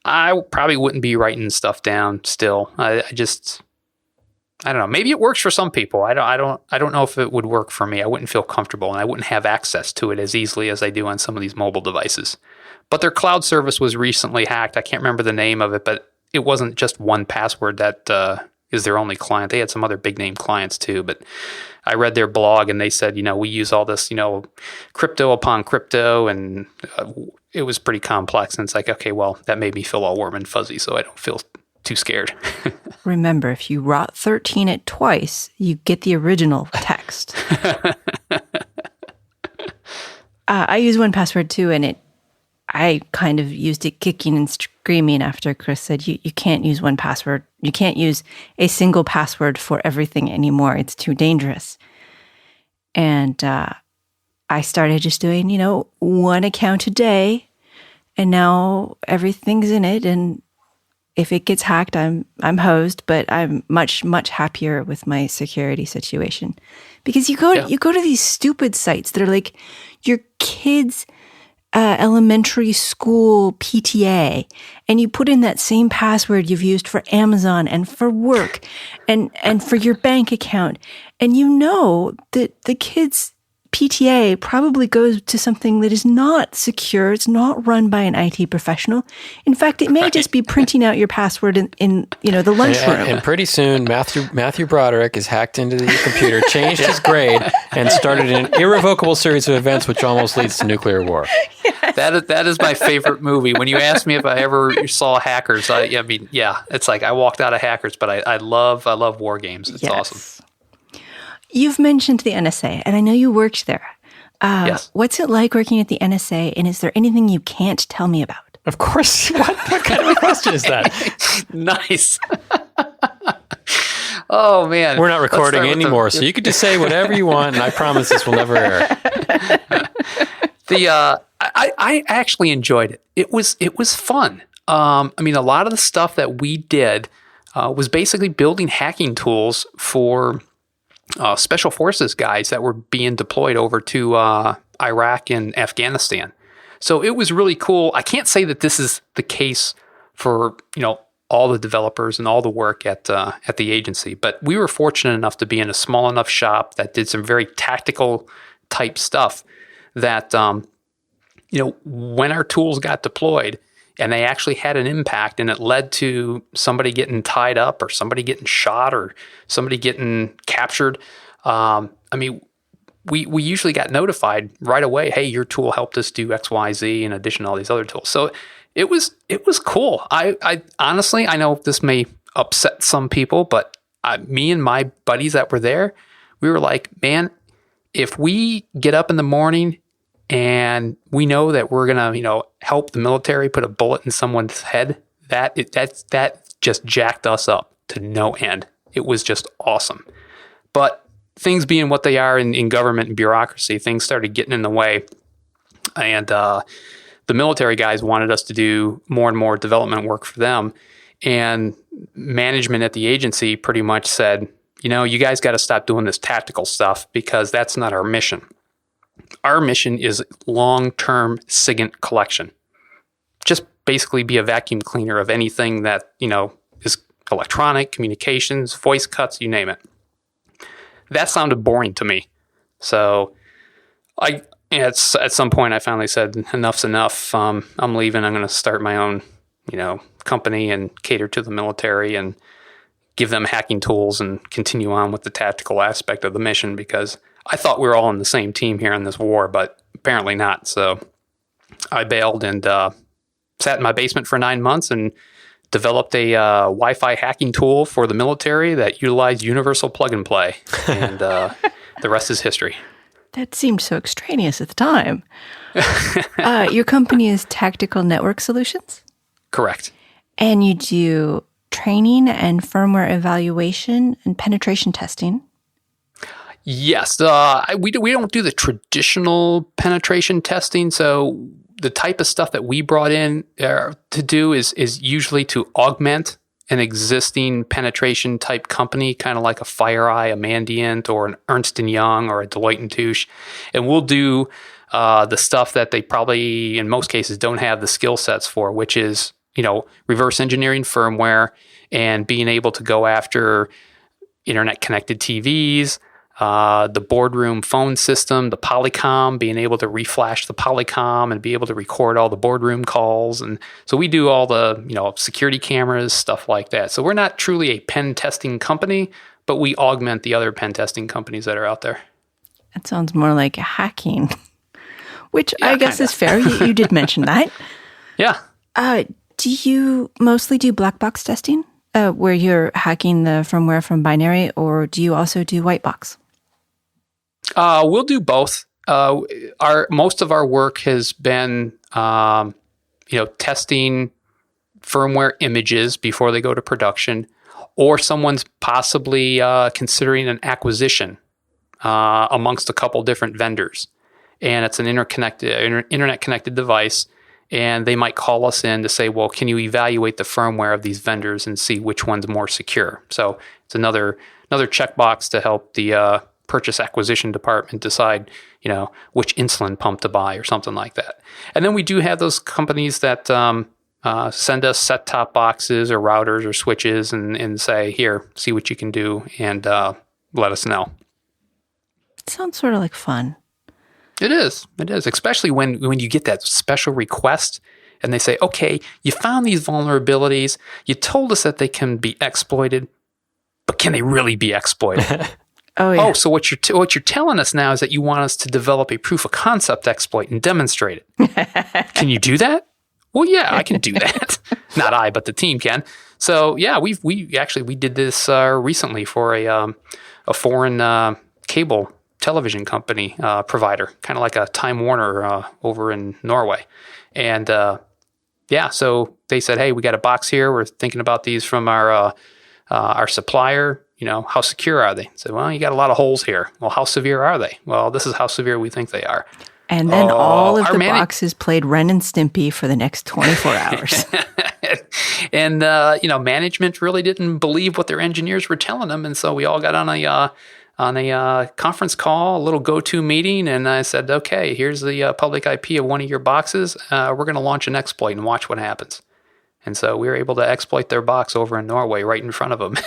I probably wouldn't be writing stuff down still. I don't know. Maybe it works for some people. I don't know if it would work for me. I wouldn't feel comfortable, and I wouldn't have access to it as easily as I do on some of these mobile devices. But their cloud service was recently hacked. I can't remember the name of it, but it wasn't just 1Password that is their only client. They had some other big name clients too. But I read their blog, and they said, we use all this, crypto upon crypto, and it was pretty complex. And it's like, okay, well, that made me feel all warm and fuzzy, so I don't feel too scared. Remember, if you rot 13 it twice, you get the original text. I use 1Password too, and I kind of used it kicking and screaming after Chris said, you can't use 1Password. You can't use a single password for everything anymore. It's too dangerous. And I started just doing, one account a day, and now everything's in it. And if it gets hacked, I'm hosed, but I'm much, much happier with my security situation. Because you go to these stupid sites that are like your kids' elementary school PTA, and you put in that same password you've used for Amazon and for work and for your bank account, and you know that the kids' PTA probably goes to something that is not secure. It's not run by an IT professional. In fact, it may just be printing out your password in the lunchroom. And pretty soon, Matthew Broderick is hacked into the computer, changed his grade, and started an irrevocable series of events which almost leads to nuclear war. Yes. That is my favorite movie. When you ask me if I ever saw Hackers, it's like I walked out of Hackers, but I love war games. It's awesome. You've mentioned the NSA, and I know you worked there. Yes. What's it like working at the NSA, and is there anything you can't tell me about? Of course. What kind of a question is that? Nice. Oh, man. We're not recording anymore, so you can just say whatever you want, and I promise this will never air. I actually enjoyed it. It was fun. A lot of the stuff that we did was basically building hacking tools for special forces guys that were being deployed over to Iraq and Afghanistan. So it was really cool. I can't say that this is the case for, all the developers and all the work at the agency, but we were fortunate enough to be in a small enough shop that did some very tactical type stuff that, when our tools got deployed and they actually had an impact and it led to somebody getting tied up or somebody getting shot or somebody getting captured, we usually got notified right away, hey, your tool helped us do X, Y, Z in addition to all these other tools. So it was cool. I honestly, I know this may upset some people, but me and my buddies that were there, we were like, man, if we get up in the morning and we know that we're gonna, help the military put a bullet in someone's head, that just jacked us up to no end. It was just awesome. But things being what they are in government and bureaucracy, things started getting in the way, and the military guys wanted us to do more and more development work for them, and management at the agency pretty much said, you guys got to stop doing this tactical stuff because that's not our mission. Our mission is long-term SIGINT collection. Just basically be a vacuum cleaner of anything that, is electronic, communications, voice cuts, you name it. That sounded boring to me. So at some point I finally said, enough's enough. I'm leaving. I'm going to start my own, company and cater to the military and give them hacking tools and continue on with the tactical aspect of the mission, because I thought we were all on the same team here in this war, but apparently not. So I bailed and sat in my basement for 9 months and developed a Wi-Fi hacking tool for the military that utilized universal plug and play. And the rest is history. That seemed so extraneous at the time. Your company is Tactical Network Solutions? Correct. And you do training and firmware evaluation and penetration testing. Yes. We don't do the traditional penetration testing. So the type of stuff that we brought in to do is usually to augment an existing penetration type company, kind of like a FireEye, a Mandiant, or an Ernst & Young, or a Deloitte & Touche. And we'll do the stuff that they probably, in most cases, don't have the skill sets for, which is, reverse engineering firmware and being able to go after internet-connected TVs, the boardroom phone system, the Polycom, being able to reflash the Polycom and be able to record all the boardroom calls. And so we do all the, security cameras, stuff like that. So we're not truly a pen testing company, but we augment the other pen testing companies that are out there. That sounds more like hacking, which I guess is fair. You did mention that. Yeah. Do you mostly do black box testing, where you're hacking the firmware from binary, or do you also do white box? We'll do both. Most of our work has been, testing firmware images before they go to production, or someone's possibly considering an acquisition amongst a couple different vendors, and it's an internet connected device. And they might call us in to say, well, can you evaluate the firmware of these vendors and see which one's more secure? So it's another checkbox to help the purchase acquisition department decide, which insulin pump to buy or something like that. And then we do have those companies that send us set-top boxes or routers or switches and say, here, see what you can do, and let us know. It sounds sort of like fun. It is, especially when you get that special request and they say, okay, you found these vulnerabilities, you told us that they can be exploited, but can they really be exploited? Oh, yeah. So what you're telling us now is that you want us to develop a proof of concept exploit and demonstrate it. Can you do that? Well, yeah, I can do that. Not I, but the team can. So yeah, we did this recently for a foreign cable television company provider, kind of like a Time Warner over in Norway. And so they said, hey, we got a box here. We're thinking about these from our supplier. How secure are they? I said, well, you got a lot of holes here. Well, how severe are they? Well, this is how severe we think they are. And then all of the boxes played Ren and Stimpy for the next 24 hours. And, management really didn't believe what their engineers were telling them. And so we all got on a conference call, a little go-to meeting, and I said, okay, here's the public IP of one of your boxes. We're going to launch an exploit and watch what happens. And so we were able to exploit their box over in Norway right in front of them.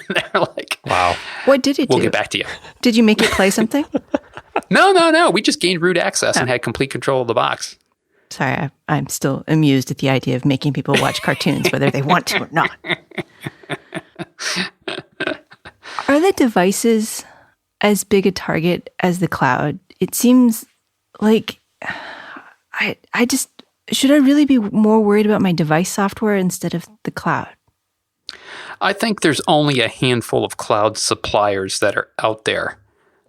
They're like, wow. What did it do? We'll get back to you. Did you make it play something? No. We just gained root access and had complete control of the box. Sorry, I'm still amused at the idea of making people watch cartoons, whether they want to or not. Are the devices as big a target as the cloud? It seems like should I really be more worried about my device software instead of the cloud? I think there's only a handful of cloud suppliers that are out there.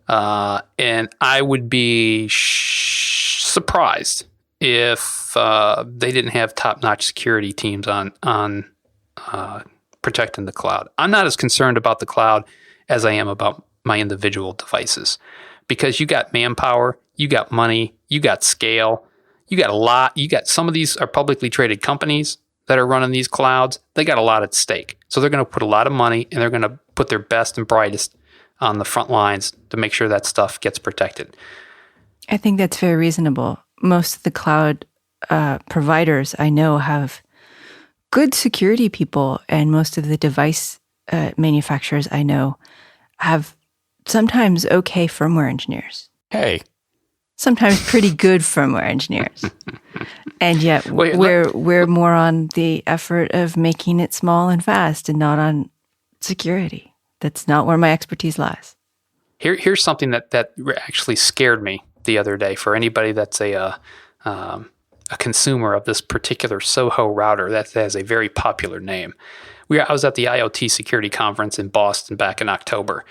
And I would be surprised if they didn't have top-notch security teams on protecting the cloud. I'm not as concerned about the cloud as I am about my individual devices, because you got manpower, you got money, you got scale, you got a lot. You got some of these are publicly traded companies that are running these clouds. They got a lot at stake. So they're going to put a lot of money and they're going to put their best and brightest on the front lines to make sure that stuff gets protected. I think that's very reasonable. Most of the cloud providers I know have good security people, and most of the device manufacturers I know have sometimes okay firmware engineers. Hey. Sometimes pretty good firmware engineers. And yet we're more on the effort of making it small and fast and not on security. That's not where my expertise lies. Here's something that actually scared me the other day for anybody that's a consumer of this particular Soho router that has a very popular name. I was at the IoT security conference in Boston back in October.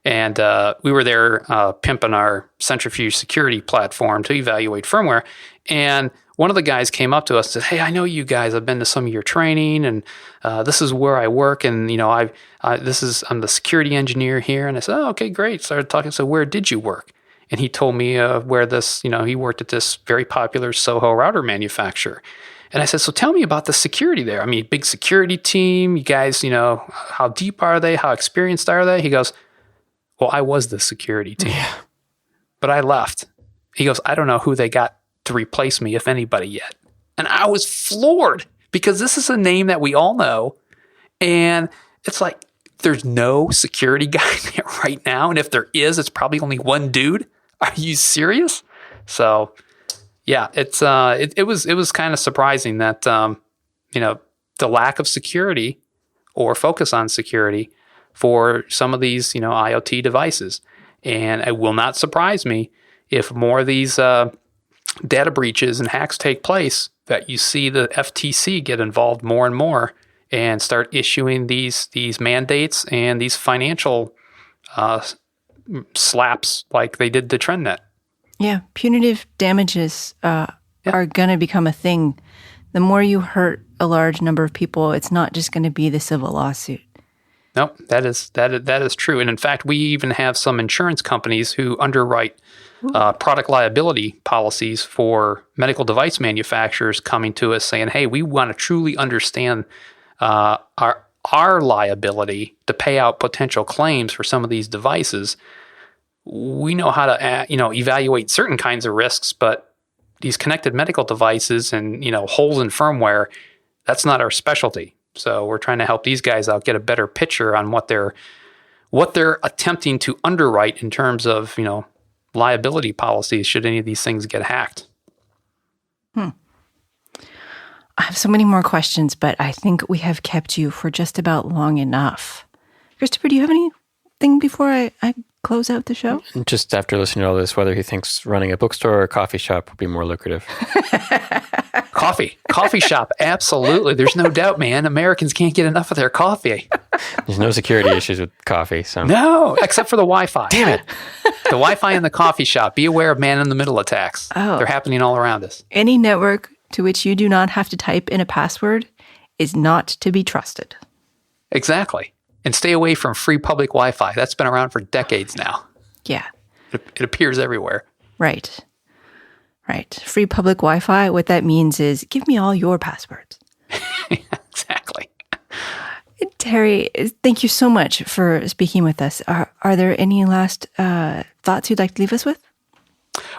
And we were there pimping our centrifuge security platform to evaluate firmware. And one of the guys came up to us and said, hey, I know you guys. I've been to some of your training, and this is where I work. And, I'm the security engineer here. And I said, oh, okay, great. Started talking. So where did you work? And he told me where this, he worked at this very popular Soho router manufacturer. And I said, so tell me about the security there. I mean, big security team. You guys, how deep are they? How experienced are they? He goes, well, I was the security team, but I left. He goes, I don't know who they got to replace me, if anybody yet. And I was floored, because this is a name that we all know. And it's like, there's no security guy there right now. And if there is, it's probably only one dude. Are you serious? So yeah, it was kind of surprising that, the lack of security or focus on security for some of these, IoT devices. And it will not surprise me if more of these data breaches and hacks take place, that you see the FTC get involved more and more and start issuing these mandates and these financial slaps like they did to TrendNet. Yeah, punitive damages are going to become a thing. The more you hurt a large number of people, it's not just going to be the civil lawsuit. No, that is true. And in fact, we even have some insurance companies who underwrite product liability policies for medical device manufacturers coming to us saying, hey, we want to truly understand our liability to pay out potential claims for some of these devices. We know how to evaluate certain kinds of risks, but these connected medical devices and holes in firmware, that's not our specialty. So we're trying to help these guys out get a better picture on what they're attempting to underwrite in terms of liability policies should any of these things get hacked. I have so many more questions, but I think we have kept you for just about long enough. Christopher, do you have anything before I close out the show? Just after listening to all this, whether he thinks running a bookstore or a coffee shop would be more lucrative. Coffee shop, absolutely. There's no doubt, man. Americans can't get enough of their coffee. There's no security issues with coffee. So no, except for the Wi-Fi. Damn it. The Wi-Fi in the coffee shop. Be aware of man-in-the-middle attacks. Oh. They're happening all around us. Any network to which you do not have to type in a password is not to be trusted. Exactly. And stay away from free public Wi-Fi. That's been around for decades now. Yeah. It appears everywhere. Right. Free public Wi-Fi, what that means is give me all your passwords. Exactly. Terry, thank you so much for speaking with us. Are there any last thoughts you'd like to leave us with?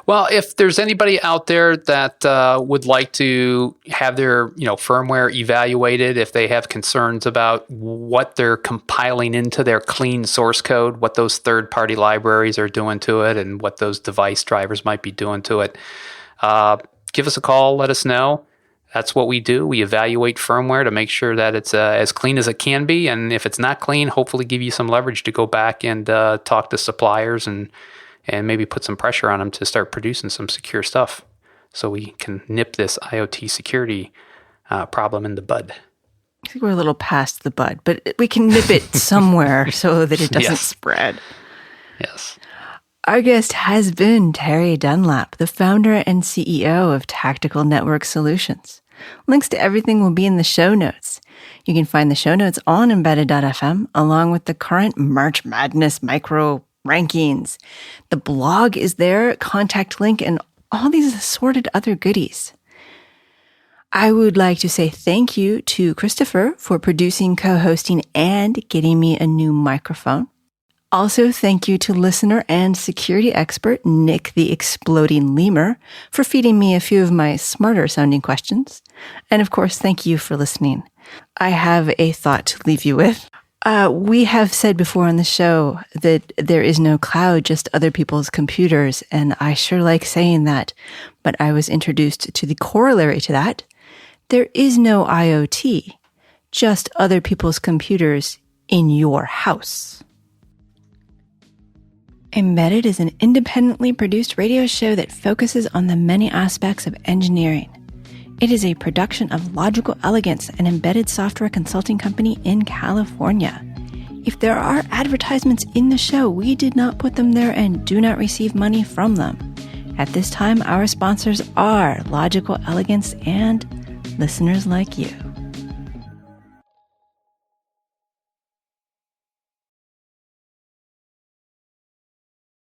Well, if there's anybody out there that would like to have their firmware evaluated, if they have concerns about what they're compiling into their clean source code, what those third-party libraries are doing to it, and what those device drivers might be doing to it, give us a call. Let us know. That's what we do. We evaluate firmware to make sure that it's as clean as it can be, and if it's not clean, hopefully give you some leverage to go back and talk to suppliers and maybe put some pressure on them to start producing some secure stuff so we can nip this IoT security problem in the bud. I think we're a little past the bud, but we can nip it somewhere so that it doesn't spread. Yes. Our guest has been Terry Dunlap, the founder and CEO of Tactical Network Solutions. Links to everything will be in the show notes. You can find the show notes on embedded.fm along with the current March Madness micro rankings. The blog is there, contact link, and all these assorted other goodies. I would like to say thank you to Christopher for producing, co-hosting, and getting me a new microphone. Also, thank you to listener and security expert Nick the Exploding Lemur for feeding me a few of my smarter sounding questions. And of course, thank you for listening. I have a thought to leave you with. We have said before on the show that there is no cloud, just other people's computers, and I sure like saying that, but I was introduced to the corollary to that. There is no IoT, just other people's computers in your house. Embedded is an independently produced radio show that focuses on the many aspects of engineering. It is a production of Logical Elegance, an embedded software consulting company in California. If there are advertisements in the show, we did not put them there and do not receive money from them. At this time, our sponsors are Logical Elegance and listeners like you.